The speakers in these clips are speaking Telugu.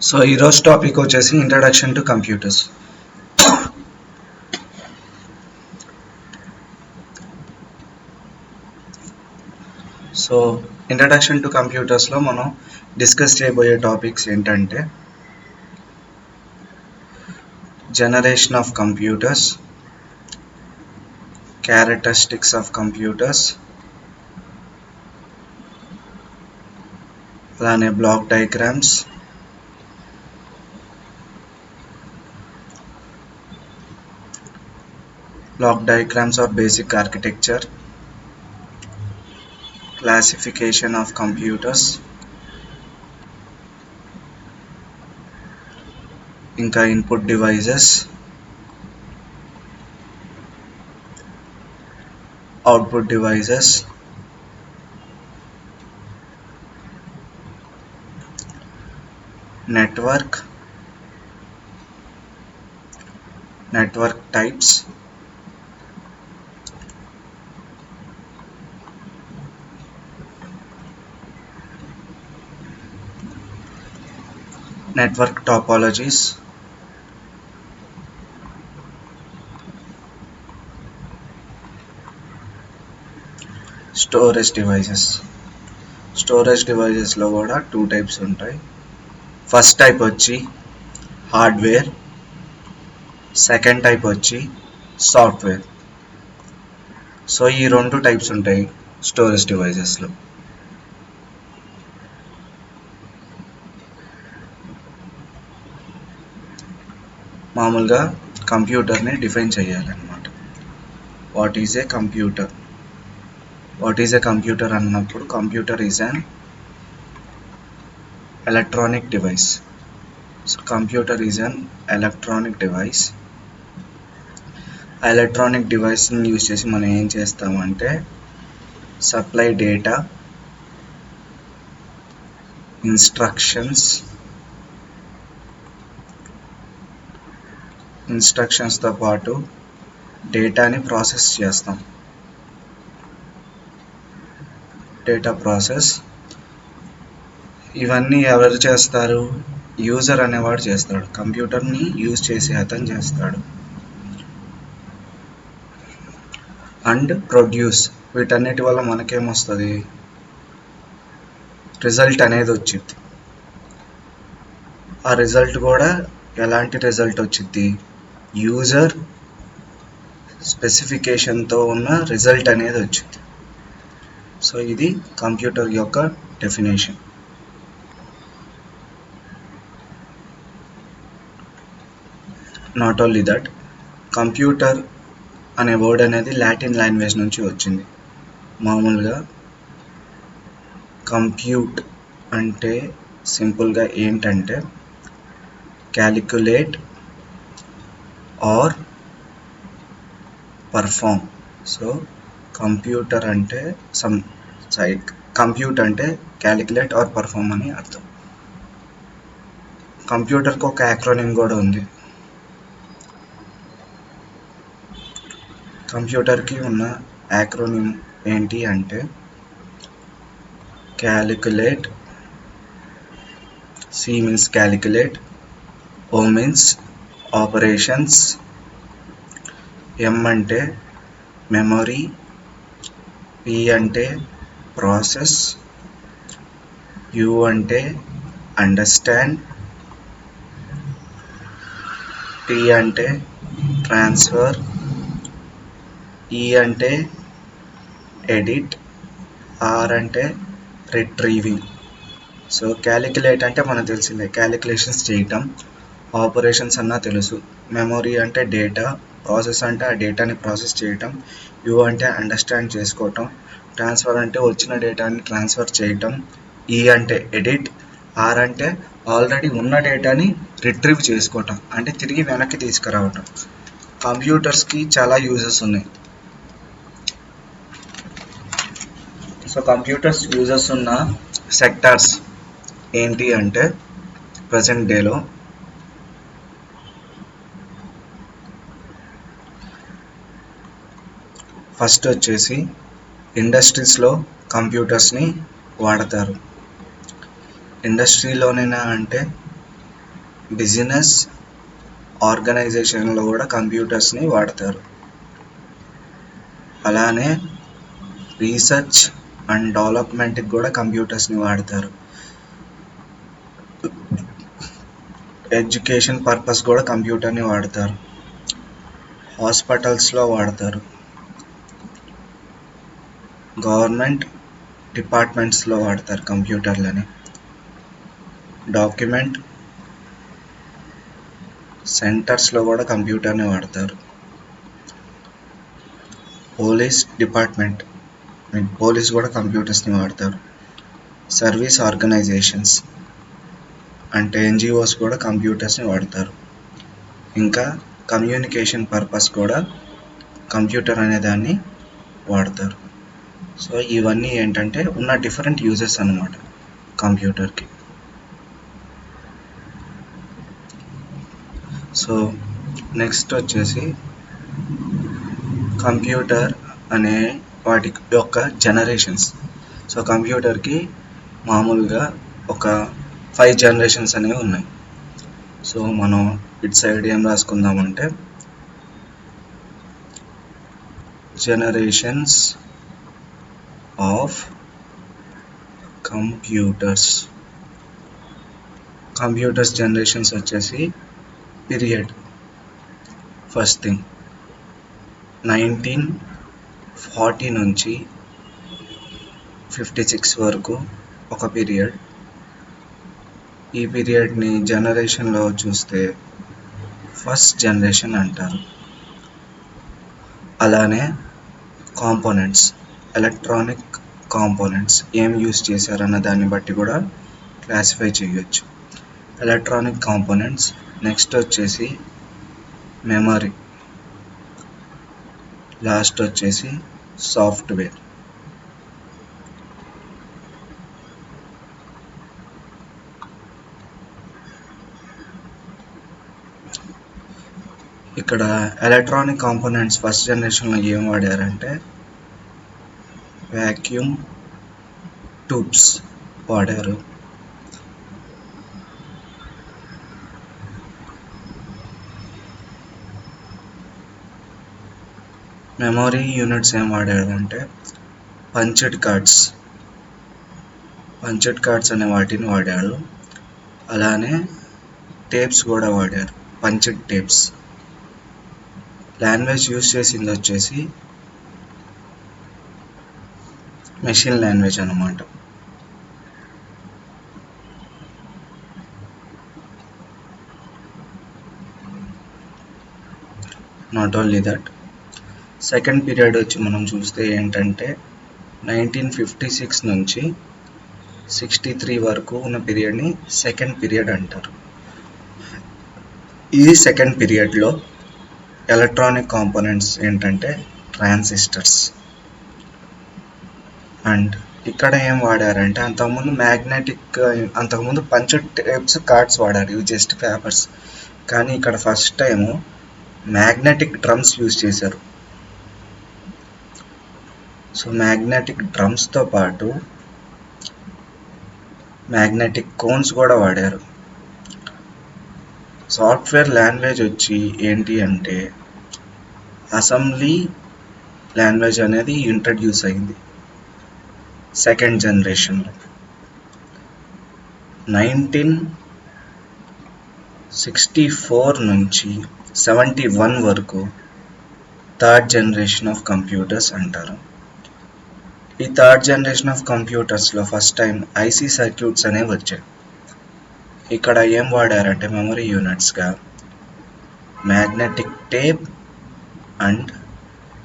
సో ఈరోజు టాపిక్ వచ్చేసి introduction to computers. So introduction to కంప్యూటర్స్లో మనం డిస్కస్ చేయబోయే టాపిక్స్ ఏంటంటే generation of computers, characteristics of computers, అలానే block diagrams, or basic architecture, classification of computers, ఇంకా input devices, output devices, network types, network topologies, storage డివైజెస్లో కూడా 2 టైప్స్ ఉంటాయి. ఫస్ట్ టైప్ వచ్చి హార్డ్వేర్, సెకండ్ టైప్ వచ్చి సాఫ్ట్వేర్. సో ఈ 2 టైప్స్ ఉంటాయి స్టోరేజ్ డివైజెస్లో. మామూలుగా కంప్యూటర్ని డిఫైన్ చేయాలన్నమాట. వాట్ ఈజ్ ఏ కంప్యూటర్ అన్నప్పుడు computer is an electronic device. So computer is an electronic device. Electronic డివైస్ని యూజ్ చేసి మనం ఏం చేస్తామంటే సప్లై డేటా, ఇన్స్ట్రక్షన్స్తో పాటు డేటాని ప్రాసెస్ చేస్తాం. డేటా ప్రాసెస్ ఇవన్నీ ఎవరు చేస్తారు? యూజర్ అనేవాడు చేస్తాడు. కంప్యూటర్ని యూజ్ చేసి అతను చేస్తాడు. అండ్ ప్రొడ్యూస్, వీటన్నిటి వల్ల మనకేమొస్తుంది? రిజల్ట్ అనేది వచ్చింది. ఆ రిజల్ట్ కూడా ఎలాంటి రిజల్ట్ వచ్చింది? యూజర్ స్పెసిఫికేషన్తో ఉన్న రిజల్ట్ అనేది వచ్చింది. సో ఇది కంప్యూటర్ యొక్క definition. Not only that, computer అనే వర్డ్ అనేది లాటిన్ లాంగ్వేజ్ నుంచి వచ్చింది. మామూలుగా కంప్యూట్ అంటే సింపుల్గా ఏంటంటే calculate or perform. So computer అంటే కంప్యూట్ అంటే క్యాలిక్యులేట్ ఆర్ పర్ఫామ్ అని అర్థం. కంప్యూటర్కి ఒక యాక్రోనిమ్ కూడా ఉంది. కంప్యూటర్కి ఉన్న యాక్రోనిమ్ ఏంటి అంటే calculate, C means calculate, O means operations, M అంటే మెమరీ, పి అంటే ప్రాసెస్, యు అంటే అండర్స్టాండ్, టి అంటే ట్రాన్స్ఫర్, ఈ అంటే ఎడిట్, ఆర్ అంటే రిట్రీవింగ్. సో క్యాలిక్యులేట్ అంటే మనకు తెలిసిందే, క్యాలిక్యులేషన్స్ చేయటం. ఆపరేషన్స్ అన్నా తెలుసు. మెమరీ అంటే డేటా, ప్రాసెస్ అంటే ఆ డేటాని ప్రాసెస్ చేయటం, యు అంటే అండర్స్టాండ్ చేసుకోవటం, ట్రాన్స్ఫర్ అంటే వచ్చిన డేటాని ట్రాన్స్ఫర్ చేయటం, ఈ అంటే ఎడిట్, ఆర్ అంటే ఆల్రెడీ ఉన్న డేటాని రిట్రీవ్ చేసుకోవటం, అంటే తిరిగి వెనక్కి తీసుకురావటం. కంప్యూటర్స్కి చాలా యూజెస్ ఉన్నాయి. సో కంప్యూటర్స్ యూజెస్ ఉన్న సెక్టార్స్ ఏంటి అంటే ప్రజెంట్ డేలో ఫస్ట్ వచ్చేసి ఇండస్ట్రీస్లో కంప్యూటర్స్ని వాడతారు. ఇండస్ట్రీలోనేనా అంటే బిజినెస్ ఆర్గనైజేషన్లో కూడా కంప్యూటర్స్ని వాడతారు. అలానే రీసెర్చ్ అండ్ డెవలప్మెంట్కి కూడా కంప్యూటర్స్ని వాడతారు. ఎడ్యుకేషన్ పర్పస్ కూడా కంప్యూటర్ని వాడతారు. హాస్పిటల్స్లో వాడతారు. గవర్నమెంట్ డిపార్ట్మెంట్స్లో వాడతారు కంప్యూటర్లని. డాక్యుమెంట్ సెంటర్స్లో కూడా కంప్యూటర్ని వాడతారు. పోలీస్ డిపార్ట్మెంట్ పోలీస్ కూడా కంప్యూటర్స్ని వాడతారు. సర్వీస్ ఆర్గనైజేషన్స్ అంటే ఎన్జిఓస్ కూడా కంప్యూటర్స్ని వాడతారు. ఇంకా కమ్యూనికేషన్ పర్పస్ కూడా కంప్యూటర్ అనే దాన్ని వాడతారు. సో ఇవన్నీ ఏంటంటే ఉన్న డిఫరెంట్ యూజెస్ అన్నమాట కంప్యూటర్కి. సో నెక్స్ట్ వచ్చేసి కంప్యూటర్ అనే వాటి యొక్క జనరేషన్స్. సో కంప్యూటర్కి మామూలుగా ఒక 5 జనరేషన్స్ అనేవి ఉన్నాయి. సో మనం ఇటు సైడ్ ఏం రాసుకుందామంటే జనరేషన్స్ ఆఫ్ కంప్యూటర్స్ జనరేషన్స్ వచ్చేసి పీరియడ్. ఫస్ట్ థింగ్ 1940 నుంచి 56 వరకు ఒక పీరియడ్. ఈ పీరియడ్ని జనరేషన్లో చూస్తే ఫస్ట్ జనరేషన్ అంటారు. అలానే కాంపోనెంట్స్, ఎలక్ట్రానిక్ కాంపోనెంట్స్ ఏం యూస్ చేశారన్న దాన్ని బట్టి కూడా క్లాసిఫై చేయొచ్చు. Electronic components. నెక్స్ట్ వచ్చేసి మెమరీ. లాస్ట్ వచ్చేసి సాఫ్ట్వేర్. ఇక్కడ ఎలక్ట్రానిక్ కాంపోనెంట్స్ ఫస్ట్ జనరేషన్లో ఏం వాడారంటే వ్యాక్యూమ్ ట్యూబ్స్ వాడారు. మెమరీ యూనిట్స్ ఏం వాడారంటే పంచెడ్ కార్డ్స్ అనే వాటిని వాడారు. అలానే టేప్స్ కూడా వాడారు, పంచెడ్ టేప్స్. లాంగ్వేజ్ యూస్ చేసింది వచ్చేసి మెషిన్ లాంగ్వేజ్ అన్నమాట. Not only that, second period వచ్చి మనం చూస్తే ఏంటంటే 1956 నుంచి 63 వరకు ఉన్న పీరియడ్ని సెకండ్ పీరియడ్ అంటారు. ఈ సెకండ్ పీరియడ్లో ఎలక్ట్రానిక్ కాంపోనెంట్స్ ఏంటంటే ట్రాన్సిస్టర్స్. అండ్ ఇక్కడ ఏం వాడారంటే అంతకుముందు పంచెడ్ టేప్స్, కార్డ్స్ వాడారు, ఇవి జస్ట్ పేపర్స్. కానీ ఇక్కడ first time magnetic drums use చేశారు. సో మ్యాగ్నెటిక్ డ్రమ్స్తో పాటు మ్యాగ్నెటిక్ కోన్స్ కూడా వాడారు. సాఫ్ట్వేర్ లాంగ్వేజ్ వచ్చి ఏంటి అంటే అసెంబ్లీ లాంగ్వేజ్ అనేది ఇంట్రడ్యూస్ అయింది సెకండ్ జనరేషన్లో. 1964 నుంచి 71 వరకు థర్డ్ జనరేషన్ ఆఫ్ కంప్యూటర్స్ అంటారు. ఈ థర్డ్ జనరేషన్ ఆఫ్ కంప్యూటర్స్లో ఫస్ట్ టైం ఐసీ సర్క్యూట్స్ అనేవి వచ్చాయి. ఇక్కడ ఏం వాడారంటే మెమరీ యూనిట్స్గా మ్యాగ్నెటిక్ టేప్ అండ్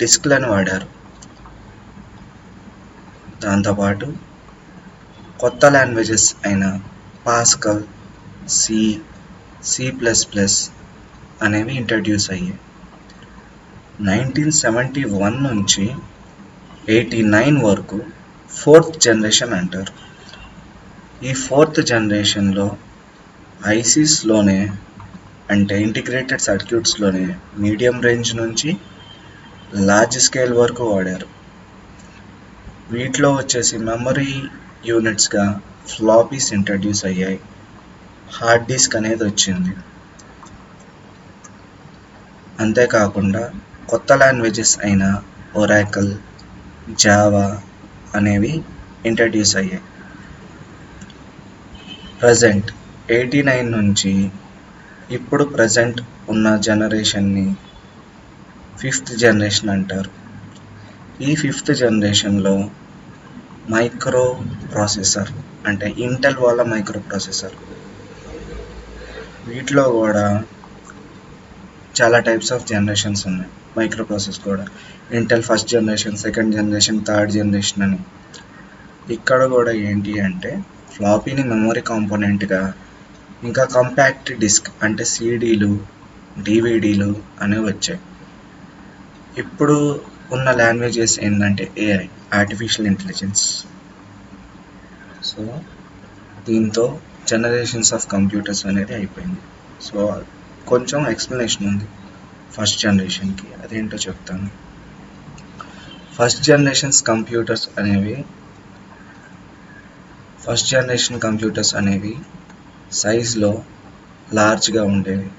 డిస్క్లను వాడారు. దాంతోపాటు కొత్త లాంగ్వేజెస్ అయిన పాస్కల్, C++ అనేవి ఇంట్రడ్యూస్ అయ్యాయి. 1971 నుంచి 89 వరకు ఫోర్త్ జనరేషన్ అంటారు. ఈ ఫోర్త్ జనరేషన్లో ఐసీస్లోనే అంటే ఇంటిగ్రేటెడ్ సర్క్యూట్స్లోనే మీడియం రేంజ్ నుంచి లార్జ్ స్కేల్ వరకు వాడారు. వీటిలో వచ్చేసి మెమరీ యూనిట్స్గా ఫ్లాపీస్ ఇంట్రడ్యూస్ అయ్యాయి. హార్డ్ డిస్క్ అనేది వచ్చింది. అంతేకాకుండా కొత్త లాంగ్వేజెస్ అయిన ఒరాకల్, జావా అనేవి ఇంట్రడ్యూస్ అయ్యాయి. ప్రజెంట్ 89 నుంచి ఇప్పుడు ప్రజెంట్ ఉన్న జనరేషన్ని 5th జనరేషన్ అంటారు. ఈ 5th జనరేషన్లో మైక్రో ప్రాసెసర్ అంటే ఇంటెల్ వాళ్ళ మైక్రో ప్రాసెసర్, వీటిలో కూడా చాలా టైప్స్ ఆఫ్ జనరేషన్స్ ఉన్నాయి. మైక్రో ప్రాసెస్ కూడా Intel first generation, second generation, third generation అని. ఇక్కడ కూడా ఏంటి అంటే ఫ్లాపీని మెమొరీ కాంపోనెంట్గా, ఇంకా కాంపాక్ట్ డిస్క్ అంటే సిడీలు, డివిడీలు అనేవి వచ్చాయి. ఇప్పుడు ఉన్న లాంగ్వేజెస్ ఏంటంటే ఏఐ, ఆర్టిఫిషియల్ ఇంటెలిజెన్స్. సో దీంతో జనరేషన్స్ ఆఫ్ కంప్యూటర్స్ అనేది అయిపోయింది. సో కొంచెం ఎక్స్ప్లెనేషన్ ఉంది ఫస్ట్ జనరేషన్కి, అదేంటో చెప్తాను. ఫస్ట్ జనరేషన్ కంప్యూటర్స్ అనేవి సైజ్లో లార్జ్గా ఉండేవి.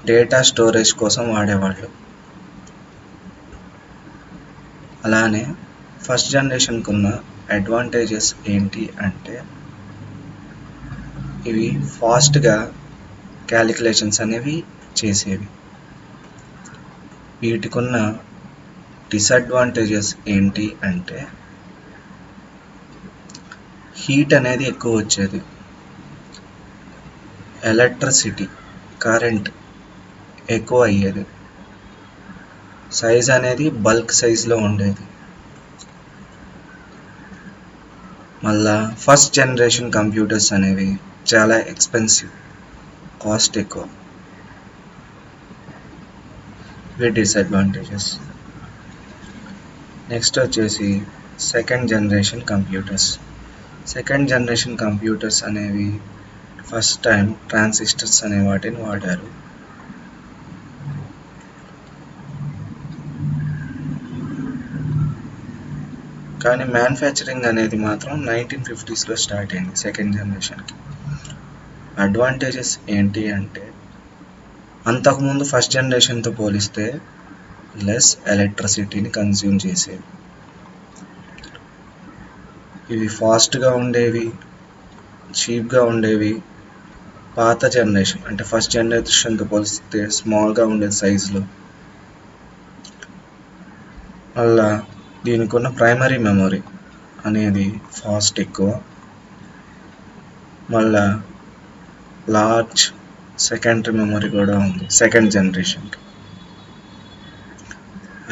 డేటా స్టోరేజ్ కోసం వాడేవాళ్ళు. అలానే ఫస్ట్ జనరేషన్కి ఉన్న అడ్వాంటేజెస్ ఏంటి అంటే ఇవి ఫాస్ట్గా క్యాలిక్యులేషన్స్ అనేవి చేసేవి. వీటికున్న డిసడ్వాంటేజెస్ ఏంటి అంటే హీట్ అనేది ఎక్కువ వచ్చేది, ఎలక్ట్రిసిటీ, కరెంట్ ఎక్కువ అయ్యేది, సైజ్ అనేది బల్క్ సైజ్లో ఉండేది. మళ్ళా ఫస్ట్ జనరేషన్ కంప్యూటర్స్ అనేవి చాలా ఎక్స్పెన్సివ్, కాస్ట్ ఎక్కువ. ఇవి డిసడ్వాంటేజెస్. నెక్స్ట్ వచ్చేసి సెకండ్ జనరేషన్ కంప్యూటర్స్ అనేవి ఫస్ట్ టైం ట్రాన్సిస్టర్స్ అనే వాటిని వాడారు. కానీ మ్యానుఫ్యాక్చరింగ్ అనేది మాత్రం 1950s స్టార్ట్ అయింది సెకండ్ జనరేషన్కి. అడ్వాంటేజెస్ ఏంటి అంటే అంతకుముందు ఫస్ట్ జనరేషన్తో పోలిస్తే లెస్ ఎలక్ట్రిసిటీని కన్జ్యూమ్ చేసేవి. ఇవి ఫాస్ట్గా ఉండేవి, చీప్గా ఉండేవి. పాత జనరేషన్ అంటే ఫస్ట్ జనరేషన్తో పోలిస్తే స్మాల్గా ఉండేది సైజులో. మళ్ళా దీనికి ఉన్న ప్రైమరీ మెమొరీ అనేది ఫాస్ట్ ఎక్కువ. మళ్ళా లార్జ్ సెకండరీ మెమొరీ కూడా ఉంది సెకండ్ జనరేషన్కి.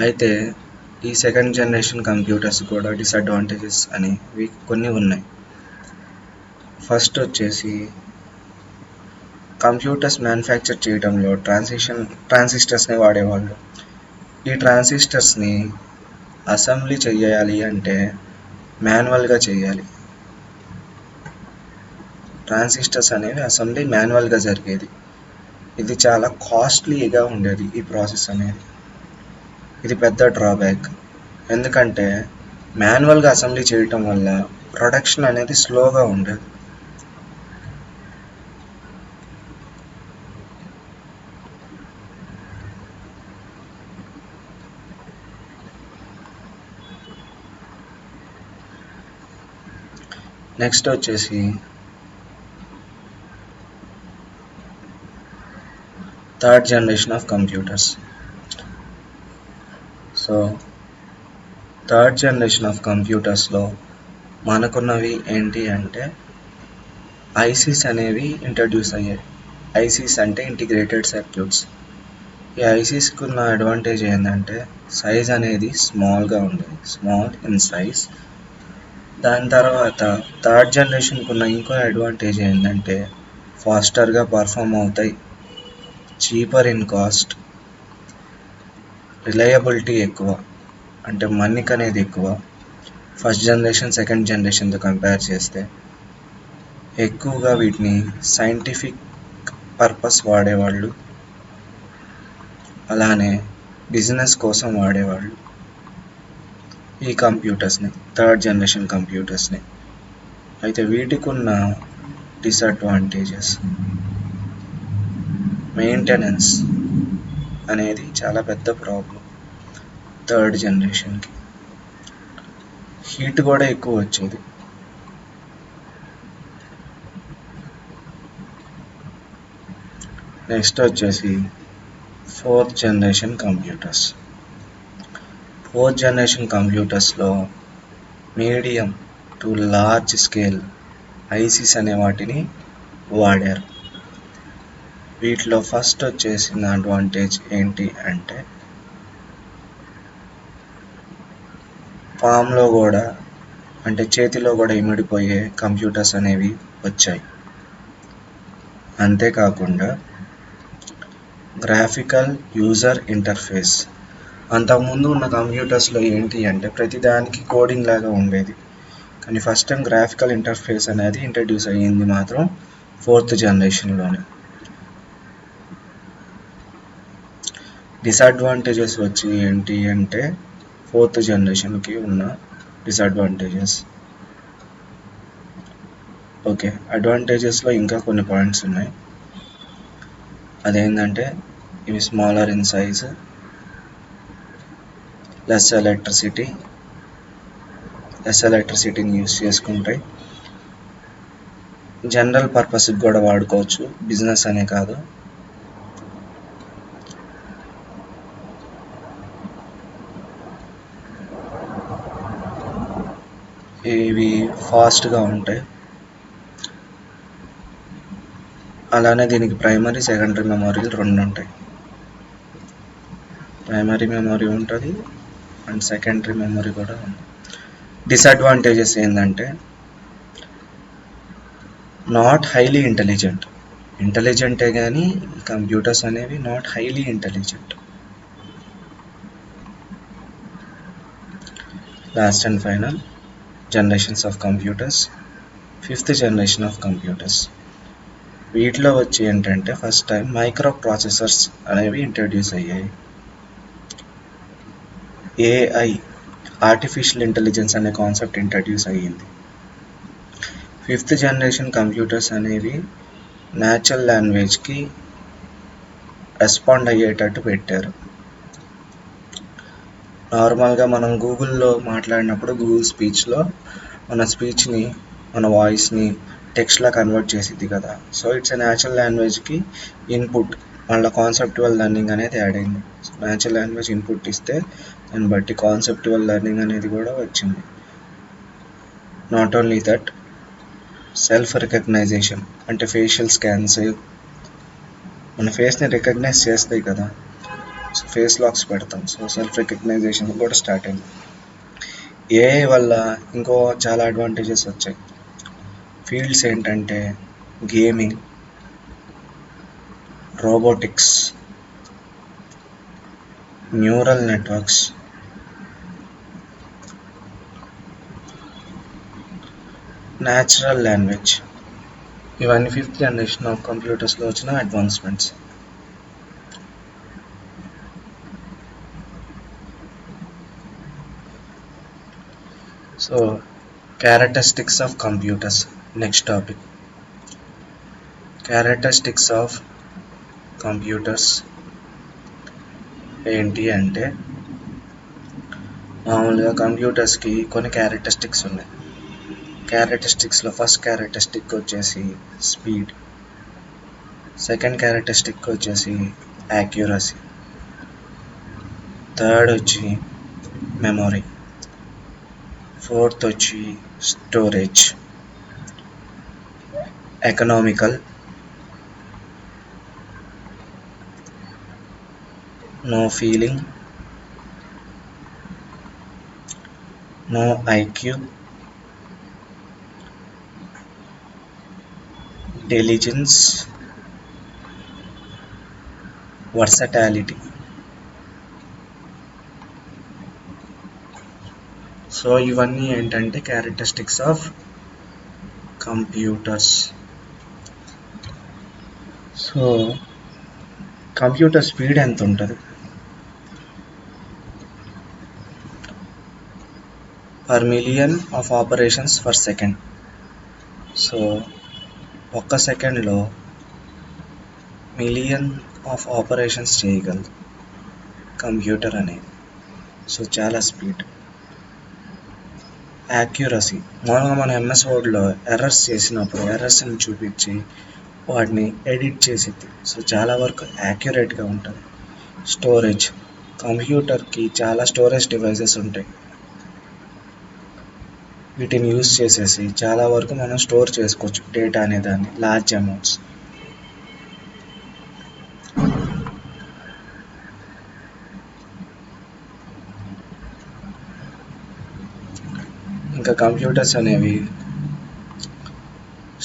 అయితే ఈ సెకండ్ జనరేషన్ కంప్యూటర్స్ కూడా డిసడ్వాంటేజెస్ అనేవి కొన్ని ఉన్నాయి. ఫస్ట్ వచ్చేసి కంప్యూటర్స్ మ్యానుఫ్యాక్చర్ చేయడంలో ట్రాన్సిస్టర్స్ని వాడేవాళ్ళు. ఈ ట్రాన్సిస్టర్స్ని అసెంబ్లీ చేయాలి అంటే మాన్యువల్గా చేయాలి. ట్రాన్సిస్టర్స్ అనేవి అసెంబ్లీ మాన్యువల్గా జరిగేది. ఇది చాలా కాస్ట్లీగా ఉండేది ఈ ప్రాసెస్ అనేది. ఇది పెద్ద డ్రాబ్యాక్. ఎందుకంటే మాన్యువల్గా అసెంబ్లీ చేయటం వల్ల ప్రొడక్షన్ అనేది స్లోగా ఉండేది. నెక్స్ట్ వచ్చేసి third generation of computers. So third generation of కంప్యూటర్స్లో మనకున్నవి ఏంటి అంటే ఐసీస్ అనేవి ఇంట్రడ్యూస్ అయ్యాయి. ఐసీస్ అంటే ఇంటిగ్రేటెడ్ సర్క్యూట్స్. ఈ ఐసీస్కి ఉన్న అడ్వాంటేజ్ ఏంటంటే సైజ్ అనేది స్మాల్గా ఉండేది, స్మాల్ ఇన్ సైజ్. దాని తర్వాత థర్డ్ జనరేషన్కి ఉన్న ఇంకో అడ్వాంటేజ్ ఏంటంటే ఫాస్టర్గా పర్ఫామ్ అవుతాయి, చీపర్ ఇన్ కాస్ట్, రిలయబిలిటీ ఎక్కువ, అంటే మన్నిక అనేది ఎక్కువ. ఫస్ట్ జనరేషన్ సెకండ్ జనరేషన్తో కంపేర్ చేస్తే ఎక్కువగా వీటిని సైంటిఫిక్ పర్పస్ వాడేవాళ్ళు, అలానే బిజినెస్ కోసం వాడేవాళ్ళు ఈ కంప్యూటర్స్ని, థర్డ్ జనరేషన్ కంప్యూటర్స్ని. అయితే వీటికి ఉన్న డిసడ్వాంటేజెస్, మెయింటెనెన్స్ అనేది చాలా పెద్ద ప్రాబ్లం. థర్డ్ జనరేషన్కి హీట్ కూడా ఎక్కువ వచ్చేది. నెక్స్ట్ వచ్చేసి fourth generation computers. Fourth generation కంప్యూటర్స్లో medium to large scale ICs అనే వాటిని వాడారు. వీటిలో ఫస్ట్ వచ్చేసిన అడ్వాంటేజ్ ఏంటి అంటే పామ్లో కూడా అంటే చేతిలో కూడా ఇమిడిపోయే కంప్యూటర్స్ అనేవి వచ్చాయి. అంతేకాకుండా గ్రాఫికల్ యూజర్ ఇంటర్ఫేస్, అంతకుముందు ఉన్న కంప్యూటర్స్లో ఏంటి అంటే ప్రతిదానికి కోడింగ్ లాగా ఉండేది, కానీ ఫస్ట్ టైం గ్రాఫికల్ ఇంటర్ఫేస్ అనేది ఇంట్రడ్యూస్ అయ్యింది మాత్రం ఫోర్త్ జనరేషన్లోనే. డిసడ్వాంటేజెస్ వచ్చి ఏంటి అంటే ఫోర్త్ జనరేషన్కి ఉన్న డిసడ్వాంటేజెస్. ఓకే, అడ్వాంటేజెస్లో ఇంకా కొన్ని పాయింట్స్ ఉన్నాయి. అదేంటంటే ఇవి స్మాలర్ ఇన్ సైజ్, లెస్ ఎలక్ట్రిసిటీని యూస్ చేసుకుంటాయి, జనరల్ పర్పస్కి కూడా వాడుకోవచ్చు, బిజినెస్ అనే కాదు. ఇవి ఫాస్ట్గా ఉంటాయి. అలానే దీనికి ప్రైమరీ సెకండరీ మెమొరీలు రెండు ఉంటాయి. ప్రైమరీ మెమొరీ ఉంటుంది అండ్ సెకండరీ మెమొరీ కూడా ఉంది. డిసడ్వాంటేజెస్ ఏంటంటే నాట్ హైలీ ఇంటెలిజెంటే కానీ కంప్యూటర్స్ అనేవి not highly intelligent. Last and final generations of computers. Fifth generation of computers. వీటిలో వచ్చి ఏంటంటే ఫస్ట్ టైం మైక్రో ప్రాసెసర్స్ అనేవి ఇంట్రడ్యూస్ అయ్యాయి. ఏఐ, ఆర్టిఫిషియల్ ఇంటెలిజెన్స్ అనే కాన్సెప్ట్ ఇంట్రడ్యూస్ అయ్యింది. ఫిఫ్త్ జనరేషన్ కంప్యూటర్స్ అనేవి న్యాచురల్ లాంగ్వేజ్కి రెస్పాండ్ అయ్యేటట్టు పెట్టారు. నార్మల్గా మనం గూగుల్లో మాట్లాడినప్పుడు గూగుల్ స్పీచ్లో మన స్పీచ్ని, మన వాయిస్ని టెక్స్ట్లా కన్వర్ట్ చేసిద్ది కదా. సో ఇట్స్ ఎ న్యాచురల్ లాంగ్వేజ్కి ఇన్పుట్, మళ్ళీ కాన్సెప్టువల్ లెర్నింగ్ అనేది యాడ్ అయింది. సో న్యాచురల్ లాంగ్వేజ్ ఇన్పుట్ ఇస్తే దాన్ని బట్టి కాన్సెప్టువల్ లెర్నింగ్ అనేది కూడా వచ్చింది. Not only that, self recognisation అంటే ఫేషియల్ స్కాన్స్ మన ఫేస్ని రికగ్నైజ్ చేస్తాయి కదా, సో ఫేస్ లాక్స్ పెడతాం. సో సెల్ఫ్ రికగ్నైజేషన్ కూడా స్టార్ట్ అయింది. ఏఐ వల్ల ఇంకో చాలా అడ్వాంటేజెస్ వచ్చాయి. ఫీల్డ్స్ ఏంటంటే gaming, robotics, neural networks, natural language. ఇవన్నీ ఫిఫ్త్ జనరేషన్ ఆఫ్ కంప్యూటర్స్లో వచ్చిన advancements. So characteristics of computers. Next topic, characteristics of computers ఏంటి అంటే మామూలుగా కంప్యూటర్స్కి కొన్ని క్యారెక్టరిస్టిక్స్ ఉన్నాయి. క్యారెక్టరిస్టిక్స్లో ఫస్ట్ క్యారెక్టరిస్టిక్ వచ్చేసి స్పీడ్, సెకండ్ క్యారెక్టరిస్టిక్ వచ్చేసి యాక్యురసీ, థర్డ్ వచ్చి మెమొరీ, ఫోర్త్ వచ్చి storage, economical, no feeling, no IQ, intelligence, versatility. So ఇవన్నీ ఏంటంటే characteristics of computers. So computer speed ఎంత ఉంటుంది? per million of operations per second. So ఒక్క సెకండ్లో మిలియన్ ఆఫ్ ఆపరేషన్స్ చేయగలదు కంప్యూటర్ అనేది. సో చాలా స్పీడ్. యాక్యురసీ, మామూలుగా మనం ఎంఎస్ వర్డ్లో ఎర్రర్స్ చేసినప్పుడు ఎర్రర్స్ని చూపించి వాటిని ఎడిట్ చేసిద్ది. సో చాలా వరకు యాక్యురేట్గా ఉంటుంది. స్టోరేజ్, కంప్యూటర్కి చాలా స్టోరేజ్ డివైజెస్ ఉంటాయి. వీటిని యూస్ చేసేసి చాలా వరకు మనం స్టోర్ చేసుకోవచ్చు డేటా అనేదాన్ని, లార్జ్ అమౌంట్స్. ఇంకా కంప్యూటర్స్ అనేవి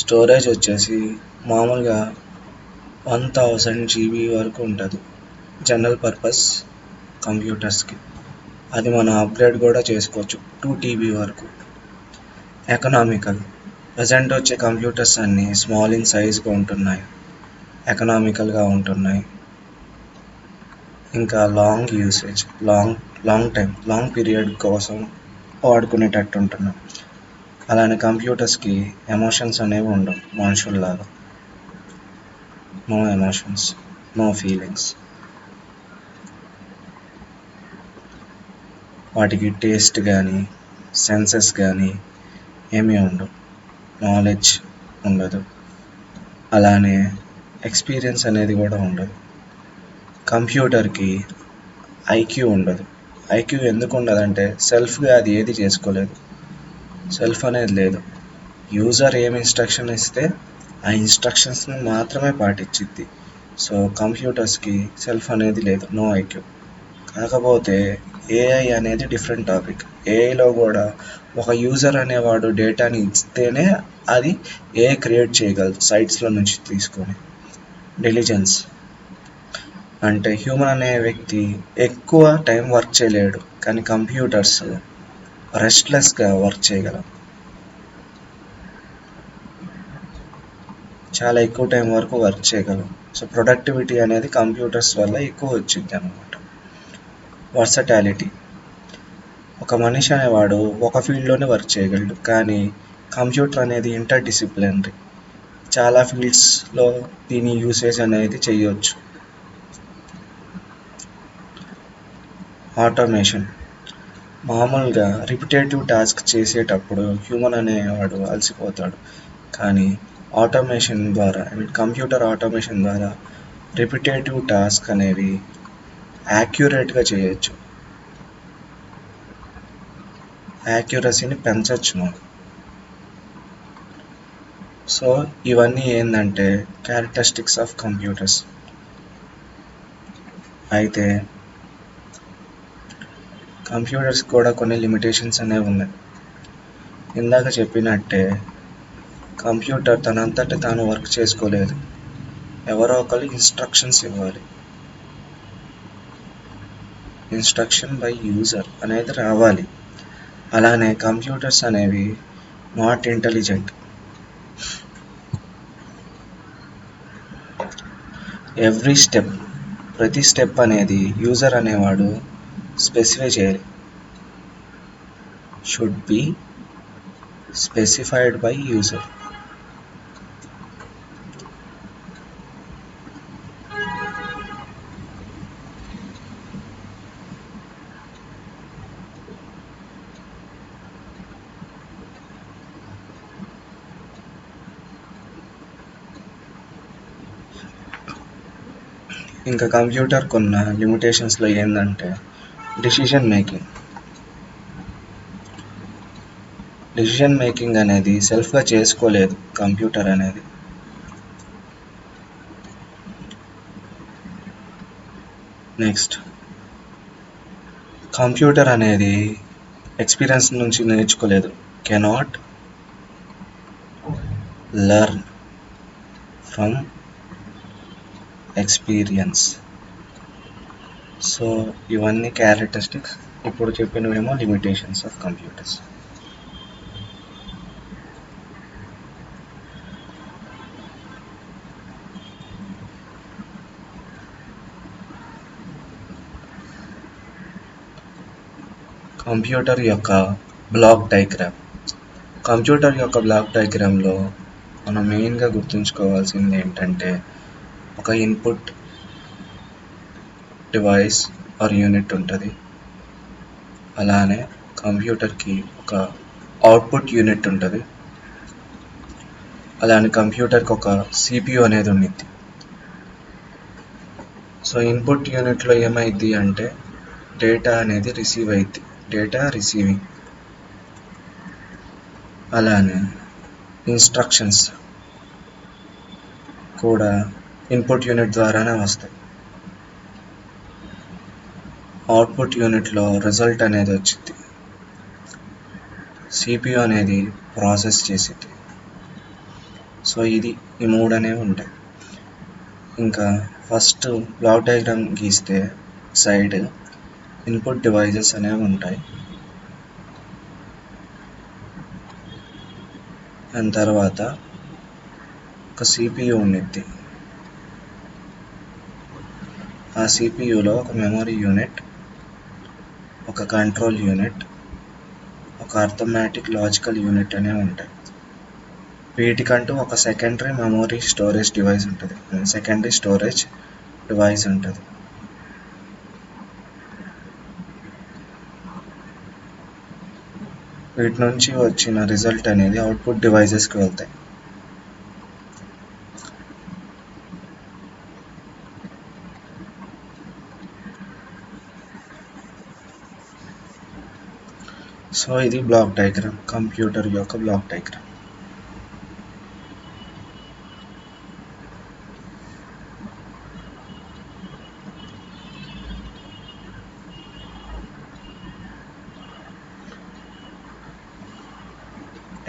స్టోరేజ్ వచ్చేసి మామూలుగా 1000 GB వరకు ఉంటుంది జనరల్ పర్పస్ కంప్యూటర్స్కి. అది మనం అప్గ్రేడ్ కూడా చేసుకోవచ్చు 2 TB వరకు. ఎకనామికల్, ప్రజెంట్ వచ్చే కంప్యూటర్స్ అన్నీ స్మాల్ ఇన్ సైజ్గా ఉంటున్నాయి, ఎకనామికల్గా ఉంటున్నాయి. ఇంకా లాంగ్ యూసేజ్, లాంగ్ పీరియడ్ కోసం వాడుకునేటట్టు ఉంటున్నాం. అలానే కంప్యూటర్స్కి ఎమోషన్స్ అనేవి ఉండవు మనుషుల్లాగా. No emotions, no feelings. వాటికి టేస్ట్ కానీ సెన్సెస్ కానీ ఏమీ ఉండవు, నాలెడ్జ్ ఉండదు, అలానే ఎక్స్పీరియన్స్ అనేది కూడా ఉండదు. కంప్యూటర్కి ఐక్యూ ఉండదు. ఐక్యూ ఎందుకు ఉండదంటే సెల్ఫ్గా అది ఏది చేసుకోలేదు, సెల్ఫ్ అనేది లేదు. యూజర్ ఏమి ఇన్స్ట్రక్షన్ ఇస్తే ఆ ఇన్స్ట్రక్షన్స్ని మాత్రమే పాటించిద్ది. సో కంప్యూటర్స్కి సెల్ఫ్ అనేది లేదు, నో ఐక్యూ. కాకపోతే ఏఐ అనేది డిఫరెంట్ టాపిక్. ఏఐలో కూడా ఒక యూజర్ అనేవాడు డేటాని ఇస్తేనే అది ఏఐ క్రియేట్ చేయగలదు సైట్స్లో నుంచి తీసుకొని. డెలిజెన్స్ అంటే హ్యూమన్ అనే వ్యక్తి ఎక్కువ టైం వర్క్ చేయలేడు, కానీ కంప్యూటర్స్ రెస్ట్లెస్గా వర్క్ చేయగలం. చాలా ఎక్కువ టైం వరకు వర్క్ చేయగలం. సో ప్రొడక్టివిటీ అనేది కంప్యూటర్స్ వల్ల ఎక్కువ వచ్చింది అనమాట. వర్సటాలిటీ, ఒక మనిషి అనేవాడు ఒక ఫీల్డ్లోనే వర్క్ చేయగలడు, కానీ కంప్యూటర్ అనేది ఇంటర్ డిసిప్లినరీ, చాలా ఫీల్డ్స్లో దీని యూసేజ్ అనేది చేయొచ్చు. ఆటోమేషన్, మామూలుగా రిపిటేటివ్ టాస్క్ చేసేటప్పుడు హ్యూమన్ అనేవాడు అలసిపోతాడు, కానీ ఆటోమేషన్ ద్వారా, కంప్యూటర్ ఆటోమేషన్ ద్వారా రిపిటేటివ్ టాస్క్ అనేవి యాక్యురేట్గా చేయొచ్చు, యాక్యురసీని పెంచవచ్చు మనం. సో ఇవన్నీ ఏంటంటే క్యారెక్టరిస్టిక్స్ ఆఫ్ కంప్యూటర్స్. అయితే కంప్యూటర్స్ కూడా కొన్ని లిమిటేషన్స్ అనేవి ఉన్నాయి. ఇందాక చెప్పినట్టే కంప్యూటర్ తనంతట తాను వర్క్ చేసుకోలేదు, ఎవరో ఒకరు ఇన్స్ట్రక్షన్స్ ఇవ్వాలి. ఇన్స్ట్రక్షన్ బై యూజర్ అనేది రావాలి. అలానే కంప్యూటర్స్ అనేవి నాట్ ఇంటెలిజెంట్. ప్రతి స్టెప్ అనేది యూజర్ అనేవాడు స్పెసిఫై చేయాలి. Should be specified by user. ఇంకా కంప్యూటర్కి ఉన్న లిమిటేషన్స్లో ఏంటంటే డిసిషన్ మేకింగ్ అనేది సెల్ఫ్గా చేసుకోలేదు కంప్యూటర్ అనేది. నెక్స్ట్, కంప్యూటర్ అనేది ఎక్స్పీరియన్స్ నుంచి నేర్చుకోలేదు, cannot learn from experience. So ఇవన్నీ క్యారెక్టరిస్టిక్స్. ఇప్పుడు చెప్పినవేమో లిమిటేషన్స్ ఆఫ్ కంప్యూటర్స్. కంప్యూటర్ యొక్క బ్లాక్ డయాగ్రామ్. కంప్యూటర్ యొక్క బ్లాక్ డయాగ్రామ్లో మనం మెయిన్గా గుర్తుంచుకోవాల్సింది ఏంటంటే ఒక ఇన్పుట్ డివైస్ ఆర్ యూనిట్ ఉంటుంది. అలానే కంప్యూటర్కి ఒక అవుట్పుట్ యూనిట్ ఉంటుంది. అలానే కంప్యూటర్కి ఒక CPU అనేది ఉండిద్ది. సో ఇన్పుట్ యూనిట్లో ఏమైద్ది అంటే డేటా అనేది రిసీవ్ అయింది, డేటా రిసీవింగ్. అలానే ఇన్స్ట్రక్షన్స్ కూడా ఇన్పుట్ యూనిట్ ద్వారానే వస్తాయి. అవుట్పుట్ యూనిట్లో రిజల్ట్ అనేది వచ్చింది, CPU అనేది ప్రాసెస్ చేసిద్ది. సో ఈ మూడు అనేవి ఉంటాయి. ఇంకా ఫస్ట్ బ్లాక్ డయాగ్రామ్ గీస్తే సైడ్ ఇన్పుట్ డివైజెస్ అనేవి ఉంటాయి. దాని తర్వాత ఒక CPU ఉండిద్ది. ఆ CPUలో ఒక మెమరీ యూనిట్, ఒక కంట్రోల్ యూనిట్, ఒక అర్థమెటిక్ లాజికల్ యూనిట్ అనేవి ఉంటాయి. వీటికంటూ ఒక సెకండరీ మెమరీ స్టోరేజ్ డివైస్ ఉంటుంది, సెకండరీ స్టోరేజ్ డివైస్ ఉంటుంది. వీటి నుంచి వచ్చిన రిజల్ట్ అనేది అవుట్పుట్ డివైజెస్కి వెళ్తాయి. సో ఇది బ్లాక్ డయాగ్రామ్, కంప్యూటర్ యొక్క బ్లాక్ డయాగ్రామ్.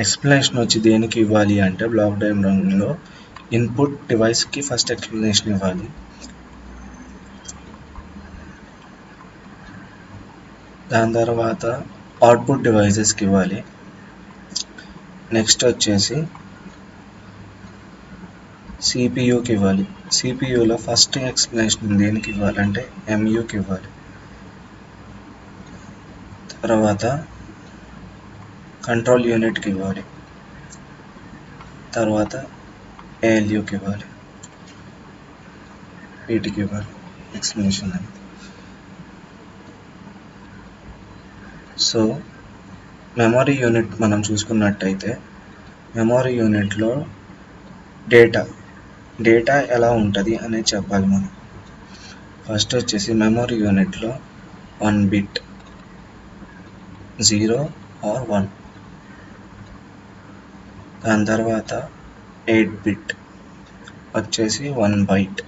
ఎక్స్ప్లెనేషన్ వచ్చి దేనికి ఇవ్వాలి అంటే బ్లాక్ డయాగ్రామ్లో ఇన్పుట్ డివైస్కి ఫస్ట్ ఎక్స్ప్లెనేషన్ ఇవ్వాలి. దాని తర్వాత అవుట్పుట్ డివైజెస్కి ఇవ్వాలి. నెక్స్ట్ వచ్చేసి CPUకి ఇవ్వాలి. CPUలో ఫస్ట్ ఎక్స్ప్లెనేషన్ దేనికి ఇవ్వాలంటే MUకి ఇవ్వాలి. తర్వాత కంట్రోల్ యూనిట్కి ఇవ్వాలి. తర్వాత ALUకి ఇవ్వాలి. వీటికి ఇవ్వాలి ఎక్స్ప్లెనేషన్ అనేది. సో మెమరీ యూనిట్ మనం చూసుకున్నట్టయితే మెమరీ యూనిట్లో డేటా ఎలా ఉంటుంది అనేది చెప్పాలి మనం. ఫస్ట్ వచ్చేసి మెమరీ యూనిట్లో 1 బిట్ 0 or 1, దాని తర్వాత 8 బిట్ వచ్చేసి 1 బైట్,